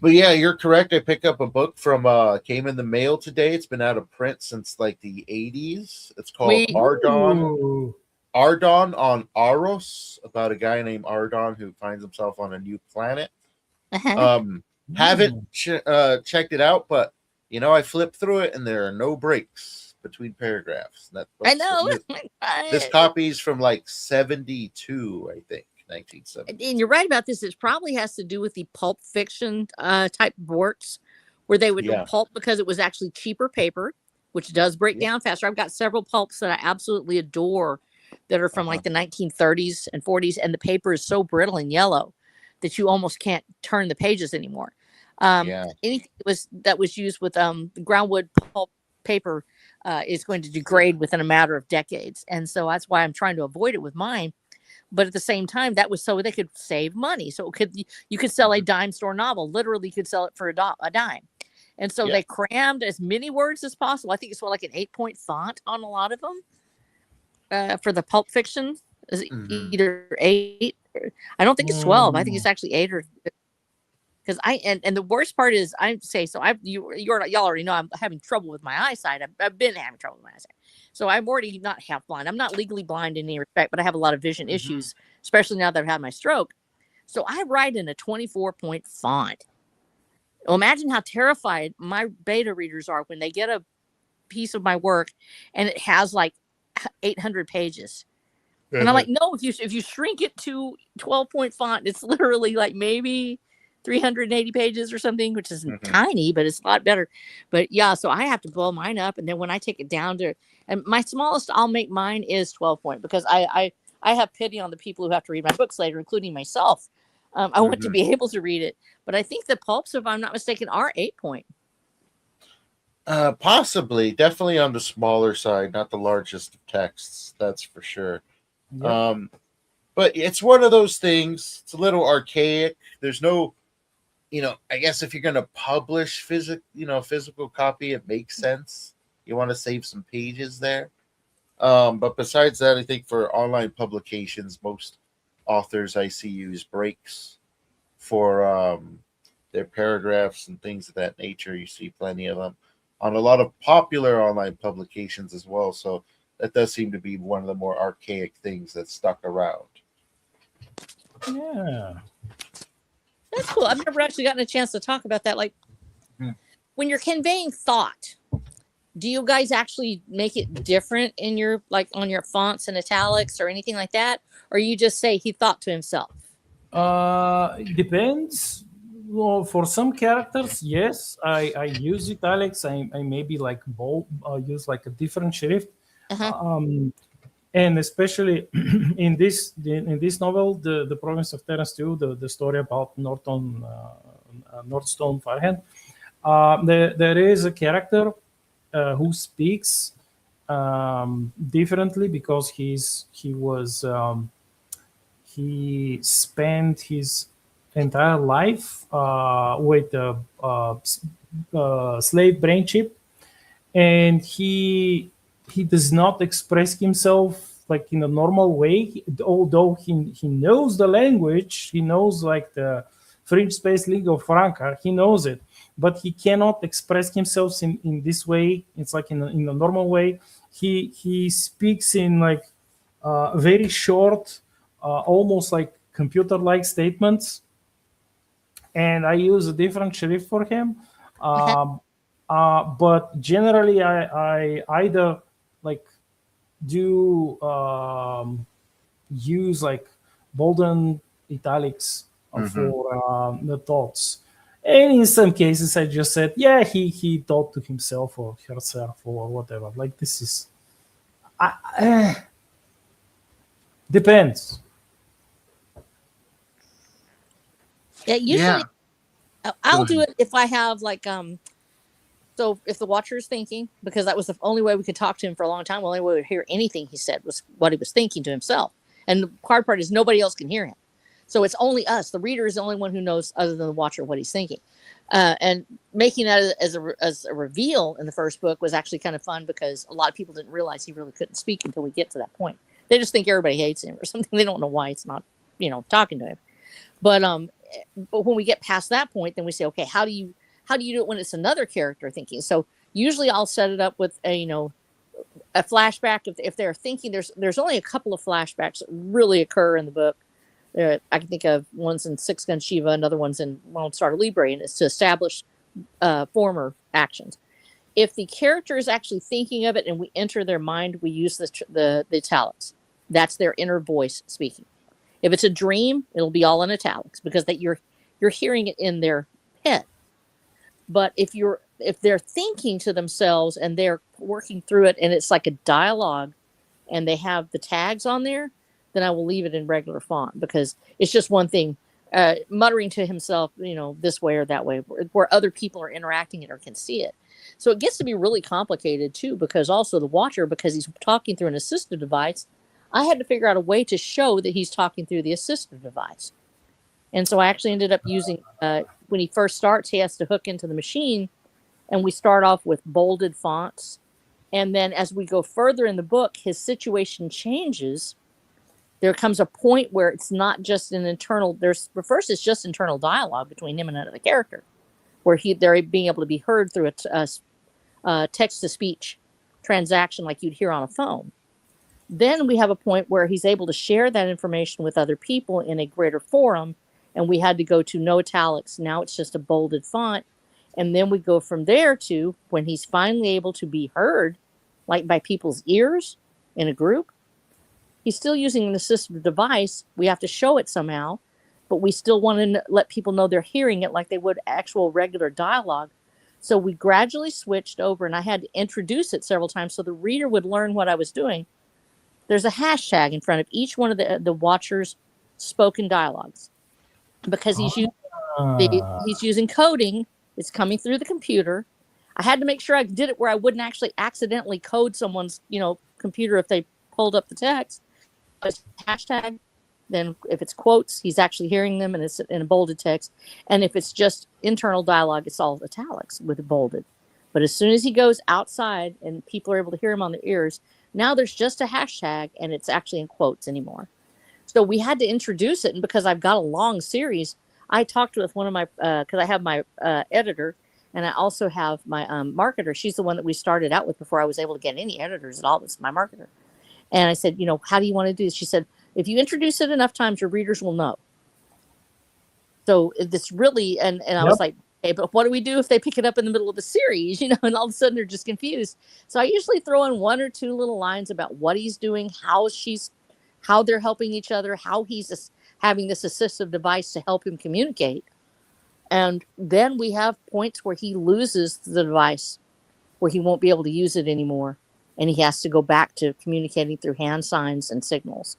But yeah, you're correct. I picked up a book from came in the mail today. It's been out of print since like the 80s. It's called we. Ooh. Ardon on Aros, about a guy named Ardon who finds himself on a new planet. Uh-huh. Um, haven't Mm. checked it out, but I flipped through it and there are no breaks between paragraphs. I That's know. this copy's from like 72, I think, And 1972. you're right about this. It probably has to do with the pulp fiction type works where they would Yeah. pulp because it was actually cheaper paper, which does break Yeah. down faster. I've got several pulps that I absolutely adore that are from Uh-huh. like the 1930s and 40s, and the paper is so brittle and yellow that you almost can't turn the pages anymore. Yeah. Anything that was used with groundwood pulp paper is going to Yeah. degrade within a matter of decades, and so that's why I'm trying to avoid it with mine. But at the same time, that was so they could save money. So you could sell a Mhm. dime store novel. Literally, you could sell it for a dime. And so Yeah. they crammed as many words as possible. I think it's like an 8-point font on a lot of them for the pulp fiction. Is Hmm. either eight? I don't think it's 12. I think Mm. it's actually eight or because and the worst part is I say so y'all already know I'm having trouble with my eyesight. I've been having trouble with my eyesight, so I'm already not half blind. I'm not legally blind in any respect, but I have a lot of vision Hmm. issues, especially now that I've had my stroke. So I write in a 24-point font. Well, imagine how terrified my beta readers are when they get a piece of my work and it has like 800 pages. And I'm like, no, if you shrink it to 12-point font, it's literally like maybe 380 pages or something, which is Hmm. tiny, but it's a lot better. But yeah, so I have to blow mine up, and then when I take it down to, and my smallest I'll make mine is 12-point because I have pity on the people who have to read my books later, including myself. I want to Hmm. be able to read it, but I think the pulps, if I'm not mistaken, are 8-point. Possibly, definitely on the smaller side, not the largest of texts. That's for sure. Yep. Um, but it's one of those things. It's a little archaic. There's no, I guess if you're going to publish physical copy, it makes sense. You want to save some pages there. But besides that, I think for online publications, most authors I see use breaks for their paragraphs and things of that nature. You see plenty of them on a lot of popular online publications as well. So that does seem to be one of the more archaic things that's stuck around. Yeah. That's cool. I've never actually gotten a chance to talk about that. Like Hmm. when you're conveying thought, Do you guys actually make it different in your, like, on your fonts and italics or anything like that? Or you just say he thought to himself? It depends. Well, for some characters, yes, I use italics. I maybe like bold, use like a different shrift. Uh-huh. And especially in this novel, the Province of Terence 2, the story about Northstone Farhand, there is a character who speaks differently because he spent his entire life with a slave brain chip, and he does not express himself like in a normal way. Although he knows the language, he knows like the French space lingua franca, he knows it, but he cannot express himself in this way. It's like in a normal way. He speaks in like very short, almost like computer-like statements, and I use a different shrift for him. Uh-huh. But generally, I either like do use like bolden italics for the thoughts. And in some cases, I just said, yeah, he thought to himself or herself or whatever. Like this is, depends. Yeah, usually Yeah. I'll do it if I have like so if the watcher is thinking, because that was the only way we could talk to him for a long time. The only way we would hear anything he said was what he was thinking to himself. And the hard part is nobody else can hear him. So it's only us. The reader is the only one who knows, other than the watcher, what he's thinking. And making that as a reveal in the first book was actually kind of fun, because a lot of people didn't realize he really couldn't speak until we get to that point. They just think everybody hates him or something. They don't know why it's not, talking to him. But when we get past that point, then we say, okay, how do you do it when it's another character thinking? So usually I'll set it up with a flashback. If they're thinking, there's only a couple of flashbacks that really occur in the book. I can think of one's in Six Gun Shiva, another one's in Lone Star Libre, and it's to establish former actions. If the character is actually thinking of it and we enter their mind, we use the italics. That's their inner voice speaking. If it's a dream, it'll be all in italics, because that you're hearing it in their head. But if they're thinking to themselves and they're working through it, and it's like a dialogue and they have the tags on there, then I will leave it in regular font, because it's just one thing muttering to himself, this way or that way, where other people are interacting it or can see it. So it gets to be really complicated too, because also the watcher, because he's talking through an assistive device, I had to figure out a way to show that he's talking through the assistive device. And so I actually ended up using, when he first starts, he has to hook into the machine, and we start off with bolded fonts. And then as we go further in the book, his situation changes. There comes a point where it's not just an internal, first it's just internal dialogue between him and another character, where they're being able to be heard through a text-to-speech transaction like you'd hear on a phone. Then we have a point where he's able to share that information with other people in a greater forum, and we had to go to no italics. Now it's just a bolded font. And then we go from there to when he's finally able to be heard, like by people's ears in a group. He's still using an assistive device. We have to show it somehow, but we still want to let people know they're hearing it like they would actual regular dialogue. So we gradually switched over, and I had to introduce it several times so the reader would learn what I was doing. There's a hashtag in front of each one of the watcher's spoken dialogues, because he's using coding. It's coming through the computer. I had to make sure I did it where I wouldn't actually accidentally code someone's computer if they pulled up the text. It's hashtag. Then if it's quotes, he's actually hearing them, and it's in a bolded text. And if it's just internal dialogue, it's all italics with bolded. But as soon as he goes outside and people are able to hear him on their ears, now there's just a hashtag, and it's actually in quotes anymore. So we had to introduce it, and because I've got a long series, I talked with one of my, because I have my editor, and I also have my marketer. She's the one that we started out with before I was able to get any editors at all. That's my marketer. And I said, how do you want to do this? She said, if you introduce it enough times, your readers will know. So it's really, and I was like, Okay, but what do we do if they pick it up in the middle of the series, and all of a sudden they're just confused? So I usually throw in one or two little lines about what he's doing, how they're helping each other, how he's having this assistive device to help him communicate. And then we have points where he loses the device, where he won't be able to use it anymore. And he has to go back to communicating through hand signs and signals.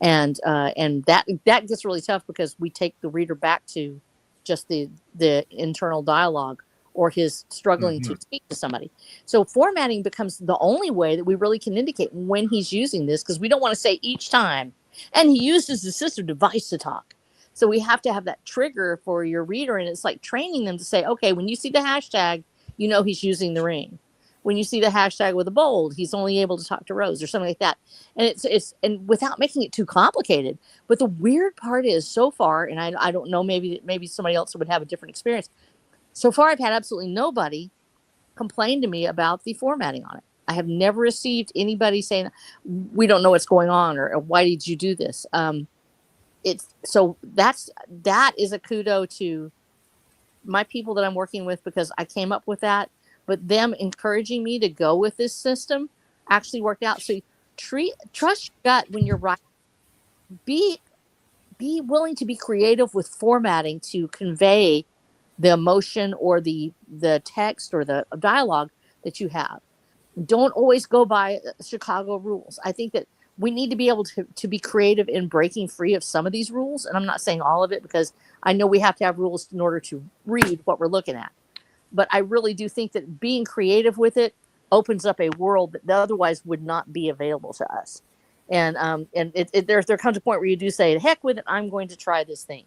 And that gets really tough because we take the reader back to just the internal dialogue or his struggling to speak to somebody. So formatting becomes the only way that we really can indicate when he's using this, because we don't want to say each time, and he uses the assistive device to talk. So we have to have that trigger for your reader, and it's like training them to say, okay, when you see the hashtag, he's using the ring. When you see the hashtag with a bold, he's only able to talk to Rose or something like that. And it's without making it too complicated. But the weird part is, so far, and I don't know, maybe somebody else would have a different experience. So far, I've had absolutely nobody complain to me about the formatting on it. I have never received anybody saying, we don't know what's going on, or why did you do this? That is a kudo to my people that I'm working with, because I came up with that. But them encouraging me to go with this system actually worked out. So trust your gut when you're writing. Be willing to be creative with formatting to convey the emotion or the text or the dialogue that you have. Don't always go by Chicago rules. I think that we need to be able to be creative in breaking free of some of these rules. And I'm not saying all of it, because I know we have to have rules in order to read what we're looking at. But I really do think that being creative with it opens up a world that otherwise would not be available to us. And there comes a point where you do say, heck with it, I'm going to try this thing.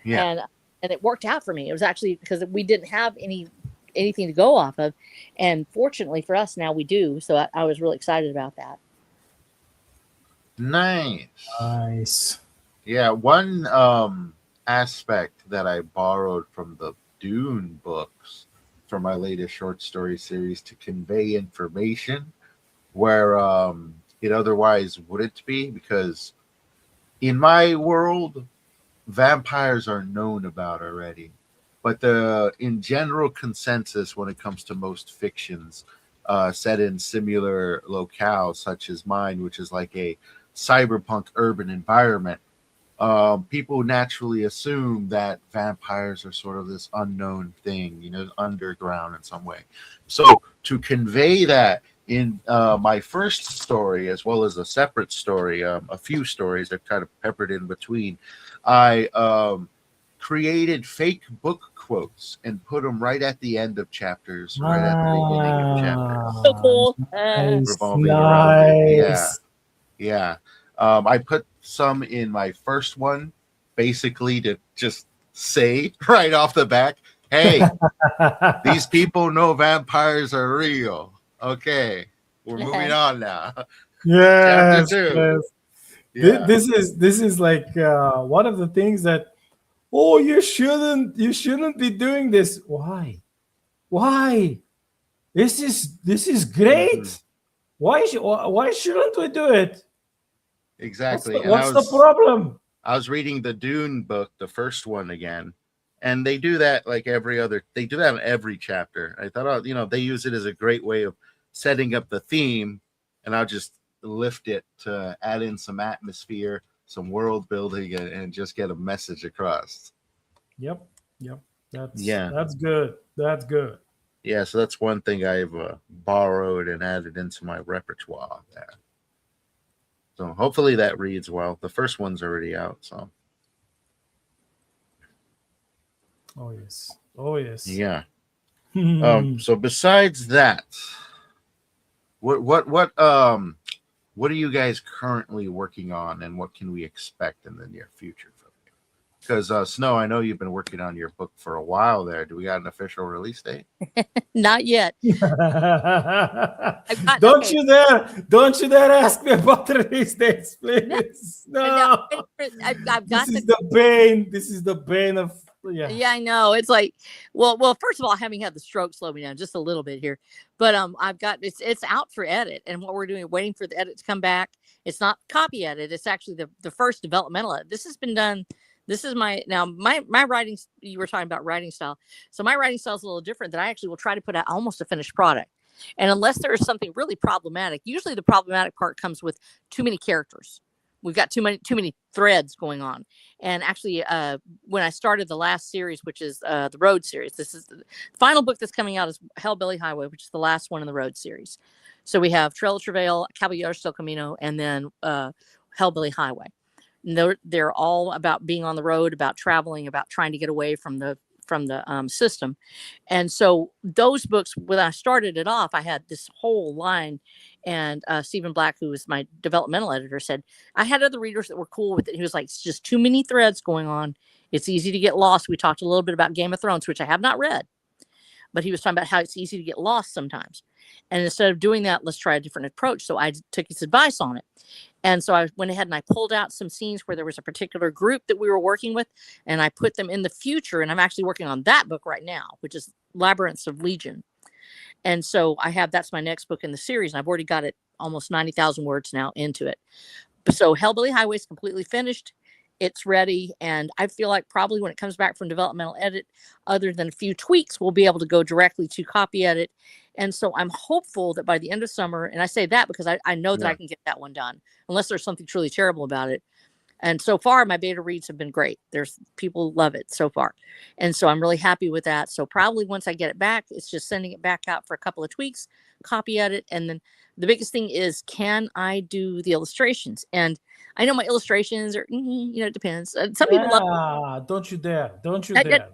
Yeah. And it worked out for me. It was actually because we didn't have anything to go off of. And fortunately for us, now we do. So I was really excited about that. Nice. Nice. Yeah, one aspect that I borrowed from the Dune books for my latest short story series to convey information where it otherwise wouldn't be, because in my world, vampires are known about already. But the in general consensus when it comes to most fictions set in similar locales, such as mine, which is like a cyberpunk urban environment, people naturally assume that vampires are sort of this unknown thing, underground in some way. So to convey that in my first story, as well as a separate story, a few stories that kind of peppered in between, I created fake book quotes and put them right at the end of chapters, right at the beginning of chapters, So cool. revolving around it. Nice. Yeah. I put some in my first one, basically to just say right off the back, hey, these people know vampires are real. Okay, we're moving on now. Yes, Chapter 2. yes. Yeah. This is like one of the things that, oh, you shouldn't be doing this. Why? This is Mhm. great. Why shouldn't we do it? Exactly. And What's the problem? I was reading the Dune book, the first one again, and they do that like they do that in every chapter. I thought, they use it as a great way of setting up the theme, and I'll just lift it to add in some atmosphere, some world building, and just get a message across. Yep. Yeah. That's good. That's good. Yeah. So that's one thing I've borrowed and added into my repertoire there. So hopefully that reads well. The first one's already out, so Oh yes. Oh yes. yeah. So besides that, what are you guys currently working on, and what can we expect in the near future from you? Because Snow, I know you've been working on your book for a while there. Do we got an official release date? Not yet. Don't you dare ask me about the release dates, please. No. I've got This is the bane of Yeah, I know. It's like, well, first of all, having had the stroke slow me down just a little bit here, but I've got it's out for edit, and what we're doing, waiting for the edit to come back. It's not copy edit; it's actually the first developmental edit. This has been done This is my writing. You were talking about writing style. So my writing style is a little different. That I actually will try to put out almost a finished product. And unless there is something really problematic, usually the problematic part comes with too many characters. We've got too many threads going on. And actually, when I started the last series, which is the Road series, this is the final book that's coming out is Hellbilly Highway, which is the last one in the Road series. So we have Trail of Travail, Caballeros del Camino, and then Hellbilly Highway. They're all about being on the road, about traveling, about trying to get away from the system. And so those books, when I started it off, I had this whole line, and Stephen Black, who was my developmental editor, said I had other readers that were cool with it. He was like, it's just too many threads going on. It's easy to get lost. We talked a little bit about Game of Thrones, which I have not read, but he was talking about how it's easy to get lost sometimes. And instead of doing that, let's try a different approach. So I took his advice on it. And so I went ahead and I pulled out some scenes where there was a particular group that we were working with, and I put them in the future. And I'm actually working on that book right now, which is Labyrinths of Legion. And so that's my next book in the series. And I've already got it almost 90,000 words now into it. So Hellbilly Highway is completely finished. It's ready. And I feel like probably when it comes back from developmental edit, other than a few tweaks, we'll be able to go directly to copy edit. And so I'm hopeful that by the end of summer, and I say that because I know that I can get that one done, unless there's something truly terrible about it. And so far, my beta reads have been great. There's people love it so far. And so I'm really happy with that. So probably once I get it back, it's just sending it back out for a couple of tweaks, copy edit. And then the biggest thing is, can I do the illustrations? And I know my illustrations are, it depends. Some people love. Don't you dare. Don't you dare.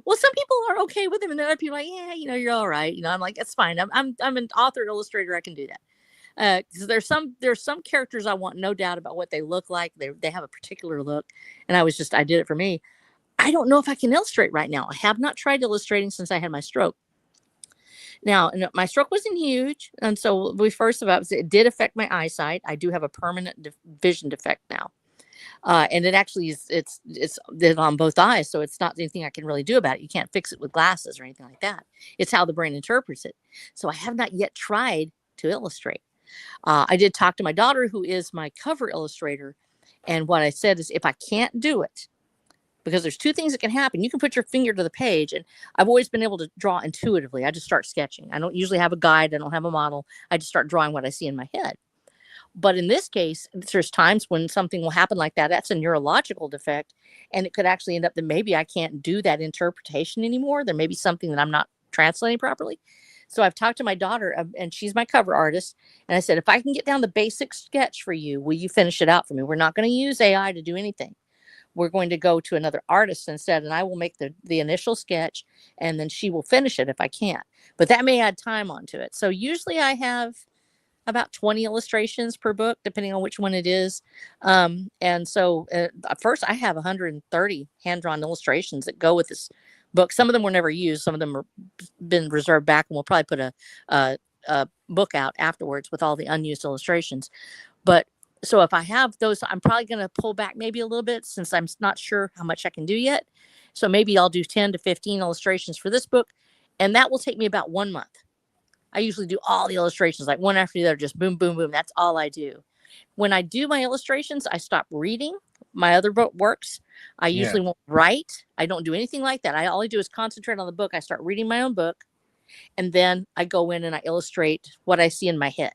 Well, some people are okay with them, and then other people are like, yeah, you're all right. I'm like, that's fine. I'm an author, illustrator. I can do that. Because there's some characters I want no doubt about what they look like. They have a particular look, and I did it for me. I don't know if I can illustrate right now. I have not tried illustrating since I had my stroke. Now, my stroke wasn't huge, and so it did affect my eyesight. I do have a permanent vision defect now. And it actually it's on both eyes. So it's not anything I can really do about it. You can't fix it with glasses or anything like that. It's how the brain interprets it. So I have not yet tried to illustrate. I did talk to my daughter, who is my cover illustrator. And what I said is, if I can't do it, because there's two things that can happen. You can put your finger to the page, and I've always been able to draw intuitively. I just start sketching. I don't usually have a guide. I don't have a model. I just start drawing what I see in my head. But in this case, there's times when something will happen like that. That's a neurological defect. And it could actually end up that maybe I can't do that interpretation anymore. There may be something that I'm not translating properly. So I've talked to my daughter, and she's my cover artist. And I said, if I can get down the basic sketch for you, will you finish it out for me? We're not going to use AI to do anything. We're going to go to another artist instead. And I will make the initial sketch, and then she will finish it if I can't. But that may add time onto it. So usually I have about 20 illustrations per book, depending on which one it is. And so first I have 130 hand-drawn illustrations that go with this book. Some of them were never used. Some of them are been reserved back, and we'll probably put a book out afterwards with all the unused illustrations. But so if I have those, I'm probably going to pull back maybe a little bit, since I'm not sure how much I can do yet. So maybe I'll do 10 to 15 illustrations for this book, and that will take me about 1 month. I usually do all the illustrations, like one after the other, just boom, boom, boom. That's all I do. When I do my illustrations, I stop reading my other book works. I usually won't write. I don't do anything like that. All I do is concentrate on the book. I start reading my own book, and then I go in and I illustrate what I see in my head.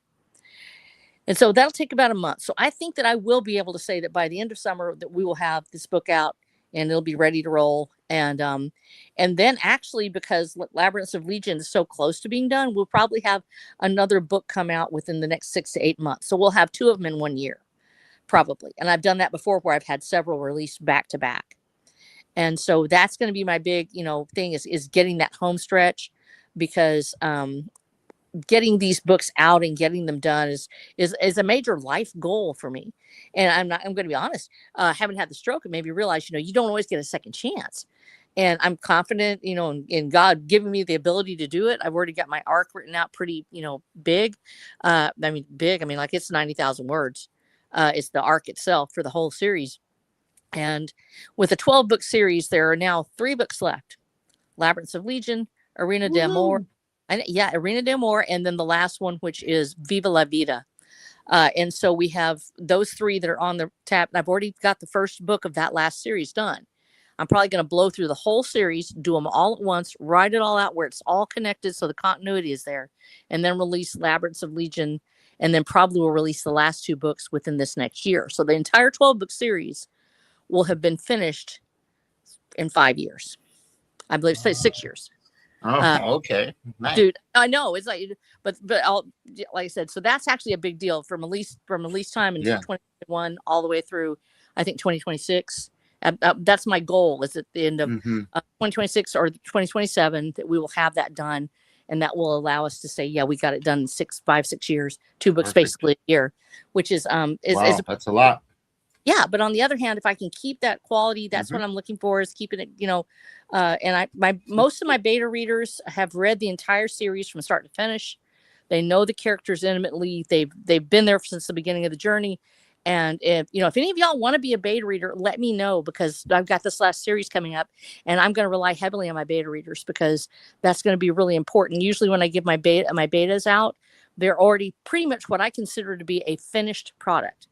And so that'll take about a month. So I think that I will be able to say that by the end of summer that we will have this book out, and it'll be ready to roll. And then actually, because Labyrinths of Legion is so close to being done, we'll probably have another book come out within the next 6 to 8 months. So we'll have 2 of them in 1 year, probably. And I've done that before, where I've had several released back to back. And so that's going to be my big, thing is getting that home stretch, because getting these books out and getting them done is a major life goal for me. And I'm going to be honest, haven't had the stroke, and maybe realize, you don't always get a second chance. And I'm confident, in God giving me the ability to do it. I've already got my arc written out pretty, big. Big. Like it's 90,000 words. It's the arc itself for the whole series. And with a 12-book series, there are now 3 books left: Labyrinths of Legion, Arena d'Amor, Arena d'Amor, and then the last one, which is Viva la Vida. And so we have those 3 that are on the tap. I've already got the first book of that last series done. I'm probably going to blow through the whole series, do them all at once, write it all out where it's all connected so the continuity is there, and then release Labyrinths of Legion, and then probably will release the last 2 books within this next year. So the entire 12-book series will have been finished in 5 years. I believe 6 years. Oh, okay. Nice. Dude, I know it's like, but like I said, so that's actually a big deal from release time in 2021 all the way through, I think 2026. That's my goal, is at the end of 2026 or 2027 that we will have that done, and that will allow us to say, yeah, we got it done in 5, 6 years, 2 books basically a year, which is wow, that's a lot. Yeah, but on the other hand, if I can keep that quality, that's what I'm looking for, is keeping it, and most of my beta readers have read the entire series from start to finish. They know the characters intimately. They've been there since the beginning of the journey. And if any of y'all want to be a beta reader, let me know, because I've got this last series coming up, and I'm going to rely heavily on my beta readers, because that's going to be really important. Usually when I give my betas out, they're already pretty much what I consider to be a finished product.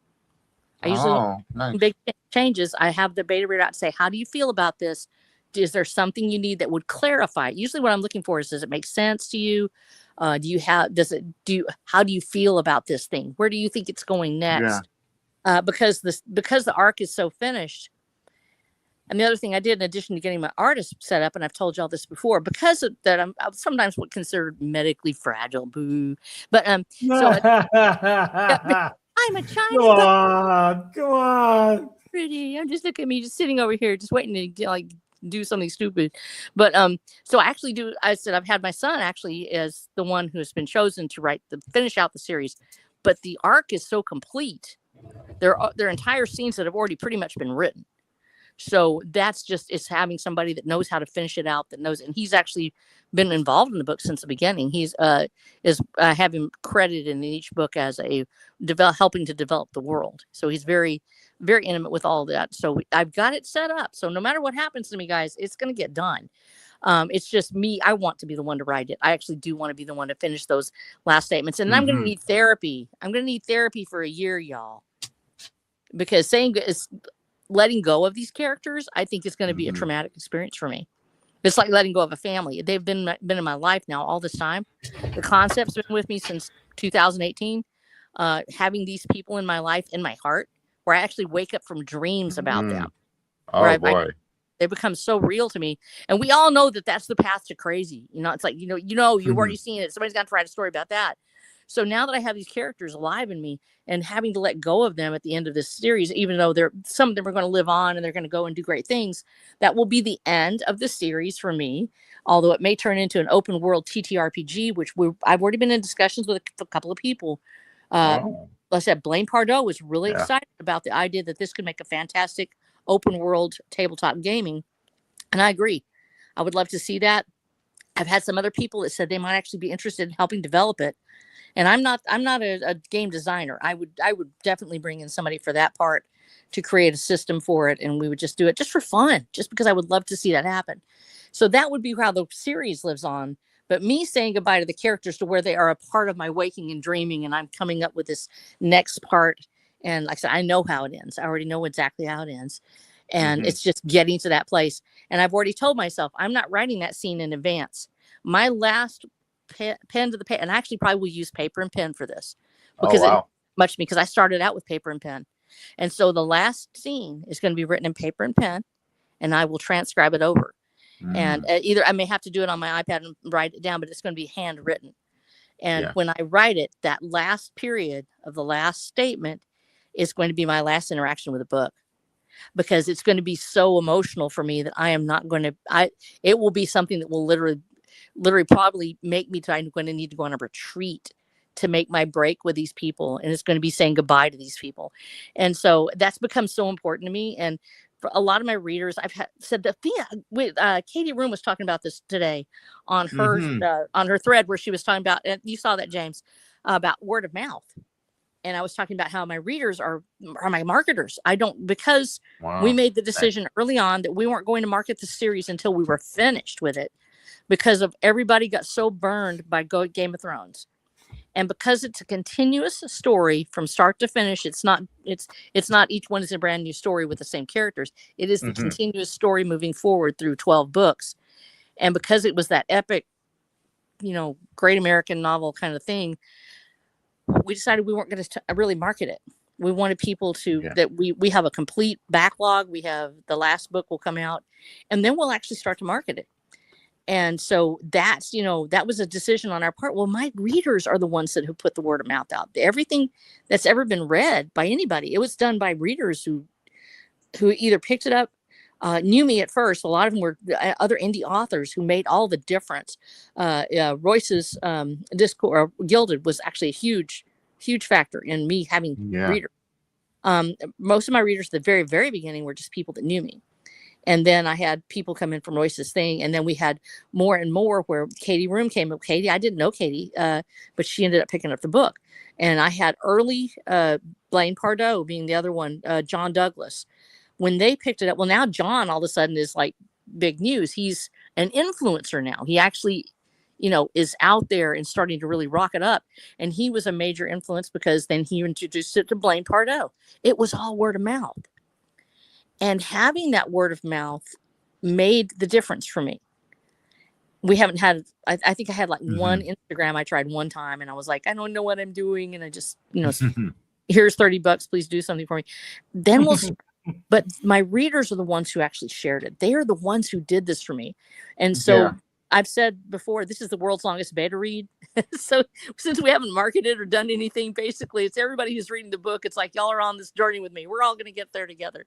I usually nice. Big changes. I have the beta reader out to say, how do you feel about this? Is there something you need that would clarify? Usually what I'm looking for is, does it make sense to you? How do you feel about this thing? Where do you think it's going next? Because the arc is so finished. And the other thing I did, in addition to getting my artist set up, and I've told y'all this before, because of that, I'm sometimes considered medically fragile. Boo. But so I'm a China. Come on. Pretty. I'm just looking at me, just sitting over here, just waiting to do something stupid. But so I actually do. I said I've had my son actually as the one who has been chosen to finish out the series, but the arc is so complete. There are entire scenes that have already pretty much been written. So that's just, it's having somebody that knows how to finish it out, that knows, and he's actually been involved in the book since the beginning. He's have him credited in each book as helping to develop the world. So he's very, very intimate with all of that. So I've got it set up. So no matter what happens to me, guys, it's going to get done. It's just me. I want to be the one to write it. I actually do want to be the one to finish those last statements. And I'm going to need therapy. I'm going to need therapy for a year, y'all, because letting go of these characters, I think, is going to be a traumatic experience for me. It's like letting go of a family. They've been in my life now all this time. The concept's been with me since 2018. Having these people in my life, in my heart, where I actually wake up from dreams about them. Oh, boy. They become so real to me. And we all know that that's the path to crazy. It's like, you've already seen it. Somebody's got to write a story about that. So now that I have these characters alive in me, and having to let go of them at the end of this series, even though some of them are going to live on and they're going to go and do great things, that will be the end of the series for me. Although it may turn into an open world TTRPG, which I've already been in discussions with a couple of people. Like I said, Blaine Pardo was really excited about the idea that this could make a fantastic open world tabletop gaming. And I agree. I would love to see that. I've had some other people that said they might actually be interested in helping develop it. And I'm not a game designer. I would definitely bring in somebody for that part to create a system for it. And we would just do it just for fun, just because I would love to see that happen. So that would be how the series lives on. But me saying goodbye to the characters to where they are a part of my waking and dreaming, and I'm coming up with this next part. And like I said, I know how it ends. I already know exactly how it ends. And it's just getting to that place. And I've already told myself, I'm not writing that scene in advance. My last pen to the pen, and I actually probably will use paper and pen for this, because it much to me, because I started out with paper and pen. And so the last scene is going to be written in paper and pen, and I will transcribe it over. And either I may have to do it on my iPad and write it down, but it's going to be handwritten. And when I write it, that last period of the last statement is going to be my last interaction with the book, because it's going to be so emotional for me that I am not going to, it will be something that will literally probably make me I'm going to need to go on a retreat to make my break with these people. And it's going to be saying goodbye to these people. And so that's become so important to me. And for a lot of my readers, I've said that Katie Room was talking about this today on her thread, where she was talking about, and you saw that, James, about word of mouth. And I was talking about how my readers are my marketers. Because we made the decision early on that we weren't going to market the series until we were finished with it, because of everybody got so burned by Game of Thrones. And because it's a continuous story from start to finish, it's not each one is a brand new story with the same characters. It is the Mm-hmm. continuous story moving forward through 12 books. And because it was that epic, great American novel kind of thing, we decided we weren't going to really market it. We wanted people to, that we have a complete backlog. We have the last book will come out, and then we'll actually start to market it. And so that's, that was a decision on our part. Well, my readers are the ones who put the word of mouth out. Everything that's ever been read by anybody, it was done by readers who either picked it up, knew me at first. A lot of them were other indie authors who made all the difference. Royce's Discord, Gilded, was actually a huge factor in me having readers. Most of my readers at the very, very beginning were just people that knew me. And then I had people come in from Royce's thing. And then we had more and more where Katie Room came up. Katie, I didn't know Katie, but she ended up picking up the book. And I had early Blaine Pardoe being the other one, John Douglas. When they picked it up, well, now John all of a sudden is like big news. He's an influencer now. He actually, is out there and starting to really rock it up. And he was a major influence because then he introduced it to Blaine Pardoe. It was all word of mouth. And having that word of mouth made the difference for me. We haven't had, I think I had like one Instagram I tried one time, and I was like, I don't know what I'm doing. And I just, here's $30, please do something for me. Then we'll see. But my readers are the ones who actually shared it. They are the ones who did this for me. And so I've said before, this is the world's longest beta read. So since we haven't marketed or done anything, basically it's everybody who's reading the book. It's like, y'all are on this journey with me. We're all going to get there together.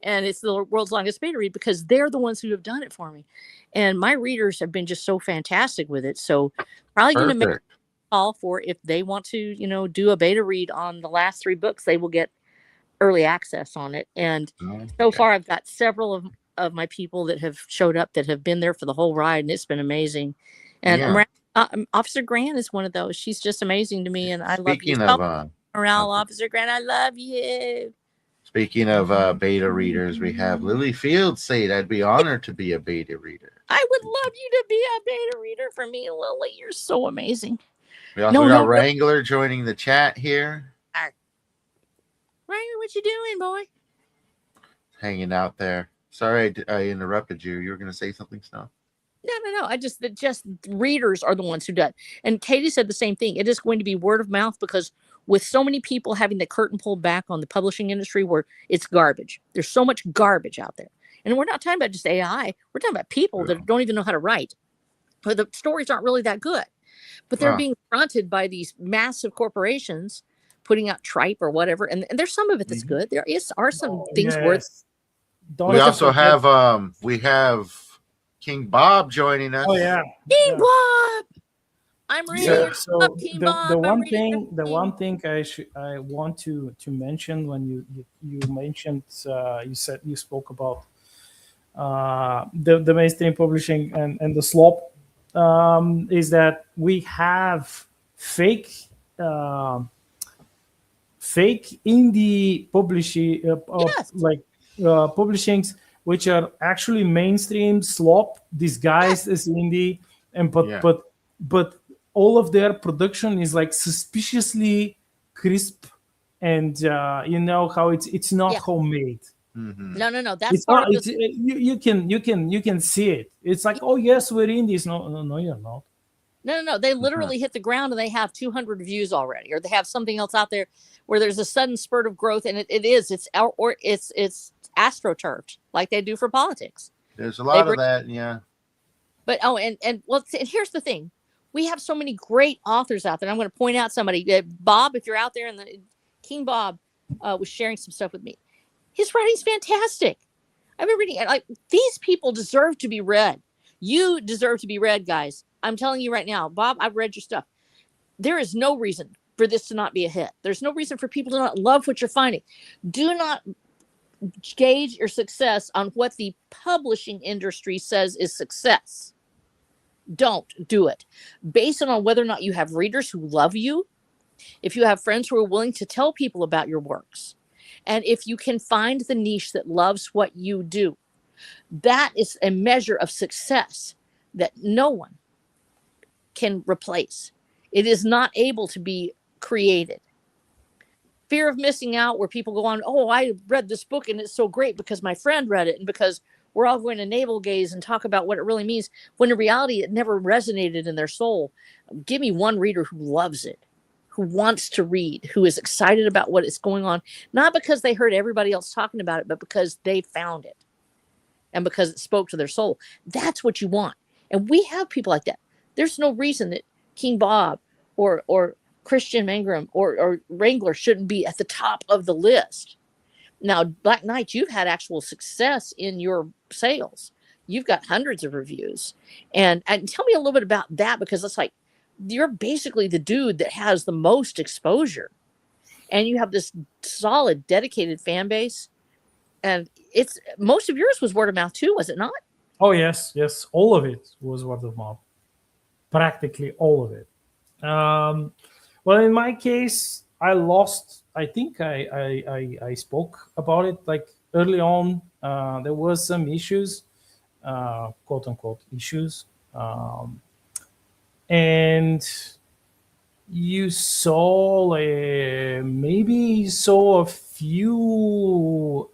And it's the world's longest beta read because they're the ones who have done it for me. And my readers have been just so fantastic with it. So probably going to make a call for if they want to, do a beta read on the last 3 books, they will get early access on it. And so far I've got several of my people that have showed up that have been there for the whole ride, and it's been amazing. And Officer Grant is one of those. She's just amazing to me, and I love you. Morale, Officer Grant, I love you. Speaking of beta readers, we have Lily Fields saying, I'd be honored to be a beta reader. I would love you to be a beta reader for me, Lily. You're so amazing. We also got Wrangler joining the chat here. Wrangler, what you doing, boy? Hanging out there. Sorry I interrupted you. You were going to say something, Snow? No. I just readers are the ones who do it. And Katie said the same thing. It is going to be word of mouth because with so many people having the curtain pulled back on the publishing industry where it's garbage. There's so much garbage out there. And we're not talking about just AI. We're talking about people that don't even know how to write. Or the stories aren't really that good. But they're being fronted by these massive corporations putting out tripe or whatever. And there's some of it that's good. There are some things worth. We also have we have King Bob joining us. Oh yeah, King Bob. I'm reading. So the one thing I want to mention when you mentioned you spoke about the mainstream publishing and the slop is that we have fake indie publishing publishings which are actually mainstream slop disguised as indie, and but all of their production is like suspiciously crisp, and you know how it's not homemade. No. That's not. You can see it. It's like, oh yes, we're indies. No, you're not. No. They literally hit the ground and they have 200 views already, or they have something else out there where there's a sudden spurt of growth, and it's astroturfed like they do for politics. There's a lot of that, yeah. But and here's the thing: we have so many great authors out there. I'm going to point out somebody, Bob, if you're out there, and King Bob was sharing some stuff with me. His writing's fantastic. I've been reading it. Like, these people deserve to be read. You deserve to be read, guys. I'm telling you right now, Bob, I've read your stuff. There is no reason for this to not be a hit. There's no reason for people to not love what you're finding. Do not gauge your success on what the publishing industry says is success. Don't do it. Base it on whether or not you have readers who love you, if you have friends who are willing to tell people about your works, and if you can find the niche that loves what you do. That is a measure of success that no one can replace. It is not able to be created. Fear of missing out, where people go on, oh, I read this book and it's so great because my friend read it, and because we're all going to navel gaze and talk about what it really means, when in reality it never resonated in their soul. Give me one reader who loves it, who wants to read, who is excited about what is going on, not because they heard everybody else talking about it, but because they found it and because it spoke to their soul. That's what you want. And we have people like that. There's no reason that King Bob or Christian Mangrum or Wrangler shouldn't be at the top of the list. Now, Black Knight, you've had actual success in your sales. You've got hundreds of reviews. And tell me a little bit about that, because it's like you're basically the dude that has the most exposure. And you have this solid, dedicated fan base. And it's most of yours was word of mouth too, was it not? Oh yes, yes, all of it was word of mouth. Practically all of it. Well, in my case, I lost. I think I spoke about it like early on. There was some issues, quote unquote issues, and you saw a few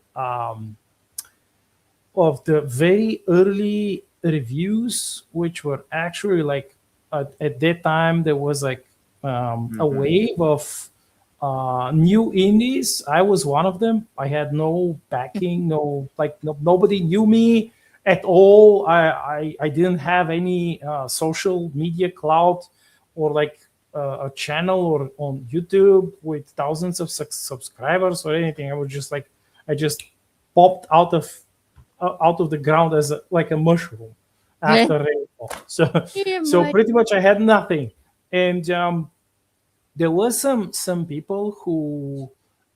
of the very early reviews, which were actually like at that time there was like a wave of new indies. I was one of them. I had no backing, nobody knew me at all. I didn't have any social media clout or like a channel or on YouTube with thousands of subscribers or anything. I was just like, I just popped out of the ground as like a mushroom after rainfall. So pretty much I had nothing. And there was some people who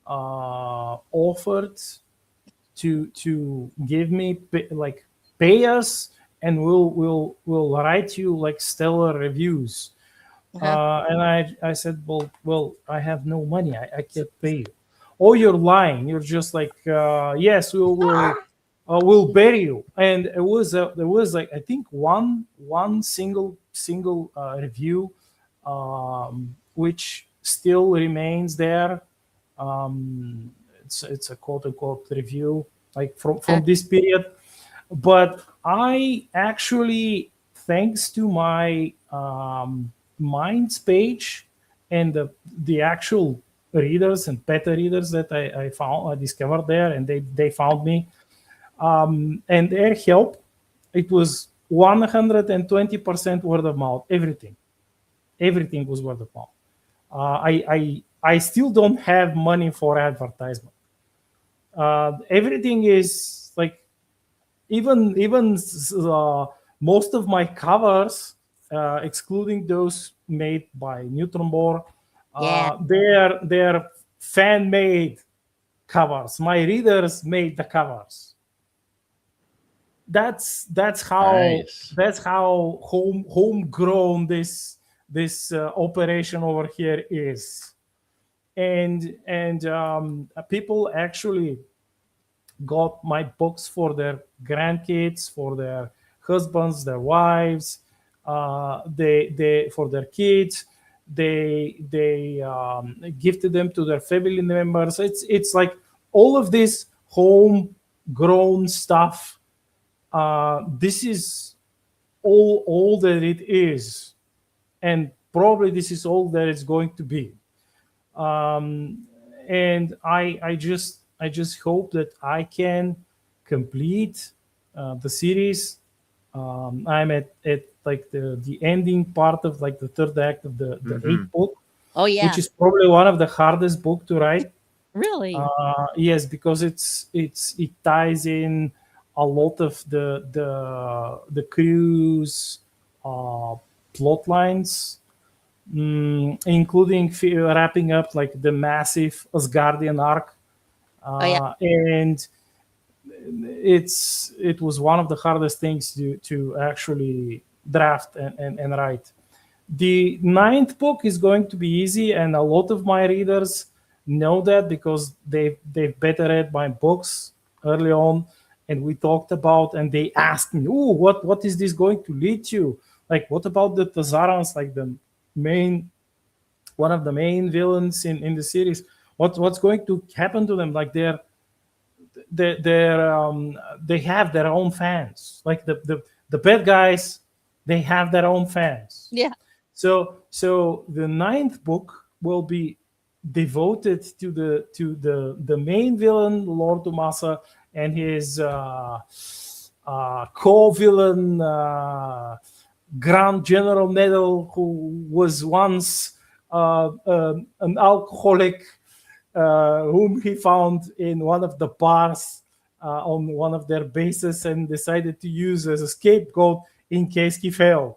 offered to give me pay us, and we'll write you like stellar reviews. And I said, well, I have no money. I can't pay you. Oh, you're lying. You're just like, yes, we'll bury you. And there was like, I think one single review, which still remains there. It's a quote unquote review like from this period. But I actually, thanks to my Minds page and the actual readers and beta readers that I discovered there, and they found me, and their help, it was 120% word of mouth. Everything was word of mouth. I still don't have money for advertisement. Everything is like, even most of my covers, excluding those made by Neutron Bore, they're fan made covers. My readers made the covers. That's how Nice. that's how homegrown this operation over here is. And people actually got my books for their grandkids, for their husbands, their wives, they for their kids. They gifted them to their family members. It's like all of this homegrown stuff. This is all that it is, and probably this is all that it's going to be. And I just hope that I can complete the series. I'm at like the ending part of like the third act of the eighth book, Oh yeah. which is probably one of the hardest book to write. Really? Yes, because it ties in a lot of the crew's plot lines, including wrapping up like the massive Asgardian arc. And it was one of the hardest things to actually draft and write. The ninth book is going to be easy, and a lot of my readers know that because they've better read my books early on, and we talked about, and they asked me, "Oh, what is this going to lead to? Like, what about the Tazarans, like the main one of the main villains in the series. What's going to happen to them? Like they have their own fans. Like the bad guys, they have their own fans. Yeah. So the ninth book will be devoted to the main villain, Lord Umasa, and his co-villain, Grand General Medal, who was once an alcoholic, whom he found in one of the bars on one of their bases and decided to use as a scapegoat in case he failed.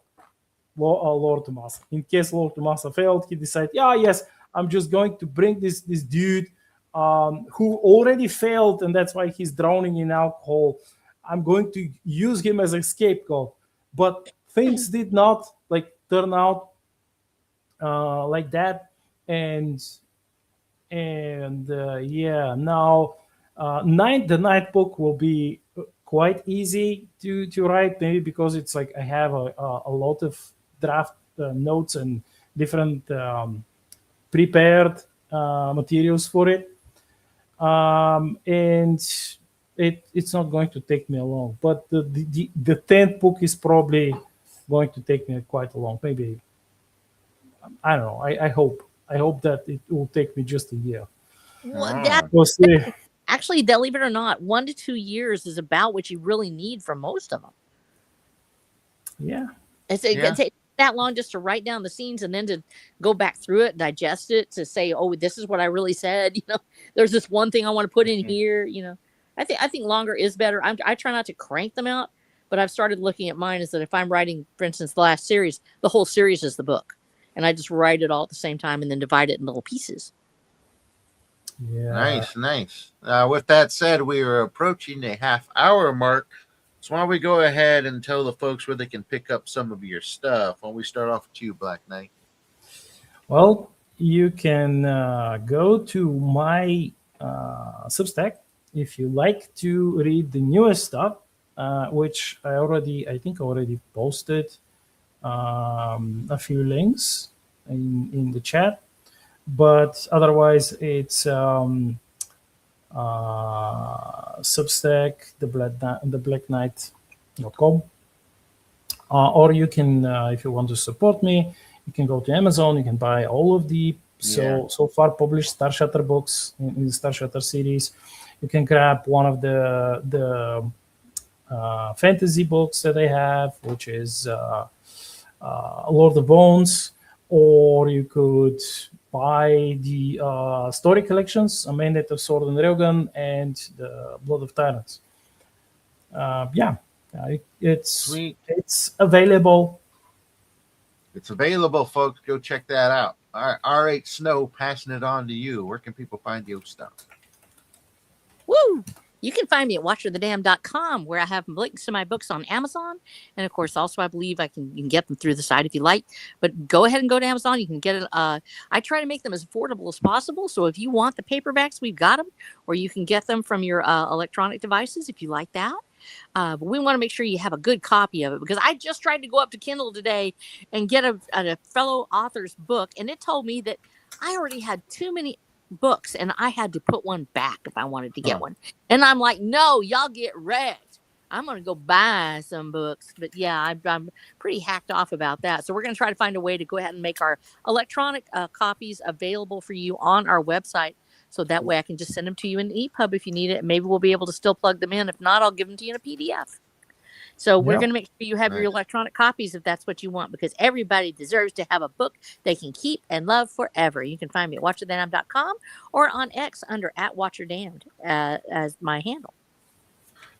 Lord Tomasa. In case Lord Tomasa failed, he decided, yes, I'm just going to bring this dude who already failed, and that's why he's drowning in alcohol. I'm going to use him as a scapegoat. But things did not turn out like that, and now the ninth book will be quite easy to write, maybe because it's like I have a lot of draft notes and different prepared materials for it, and it's not going to take me long. But the 10th book is probably going to take me quite a long, maybe, I don't know. I hope that it will take me just a year. Well, We'll see. actually, believe it or not, 1 to 2 years is about what you really need for most of them. Yeah. It takes that long just to write down the scenes and then to go back through it, digest it, to say, oh, this is what I really said. There's this one thing I want to put in here. I think longer is better. I try not to crank them out, but I've started looking at mine is that if I'm writing, for instance, the last series, the whole series is the book. And I just write it all at the same time and then divide it in little pieces. Yeah. Nice. With that said, we are approaching the half-hour mark. So why don't we go ahead and tell the folks where they can pick up some of your stuff? Why don't we start off with you, Black Knight? Well, you can go to my Substack if you like to read the newest stuff, which I think I already posted a few links in the chat. But otherwise, it's Substack, theblacknight.com. Or you can, if you want to support me, you can go to Amazon. You can buy all of the so far published Star Shatter books in the Star Shatter series. You can grab one of the fantasy books that I have, which is Lord of Bones, or you could buy the story collections, A Mandate of Sword and Railgun and the Blood of Tyrants. It's Sweet. It's available. It's available, folks. Go check that out. All right, R.H. Snow, passing it on to you. Where can people find your stuff? Woo! You can find me at watcherthedam.com, where I have links to my books on Amazon. And of course, also, I believe you can get them through the site if you like. But go ahead and go to Amazon. You can get it. I try to make them as affordable as possible. So if you want the paperbacks, we've got them. Or you can get them from your electronic devices if you like that. But we want to make sure you have a good copy of it, because I just tried to go up to Kindle today and get a fellow author's book. And it told me that I already had too many books and I had to put one back if I wanted to get one. And I'm like, no, y'all get wrecked. I'm going to go buy some books. But yeah, I'm pretty hacked off about that. So we're going to try to find a way to go ahead and make our electronic copies available for you on our website. So that way I can just send them to you in EPUB if you need it. And maybe we'll be able to still plug them in. If not, I'll give them to you in a PDF. So we're going to make sure you have your electronic copies if that's what you want, because everybody deserves to have a book they can keep and love forever. You can find me at watcherthedamned.com or on X under @watcherdamned as my handle.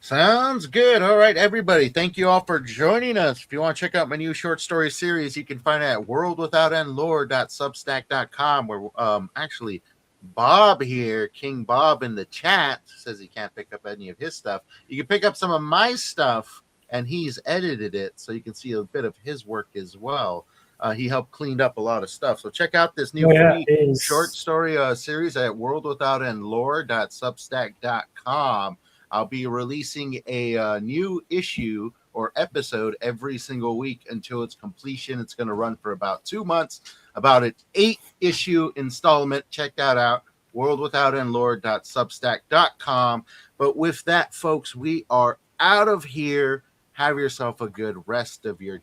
Sounds good. All right, everybody. Thank you all for joining us. If you want to check out my new short story series, you can find it at worldwithoutendlore.substack.com, where actually Bob here, King Bob in the chat, says he can't pick up any of his stuff. You can pick up some of my stuff, and he's edited it, so you can see a bit of his work as well. He helped clean up a lot of stuff. So check out this new free short story series at worldwithoutendlore.substack.com. I'll be releasing a new issue or episode every single week until its completion. It's going to run for about 2 months, about an 8-issue installment. Check that out, worldwithoutendlore.substack.com. But with that, folks, we are out of here. Have yourself a good rest of your day.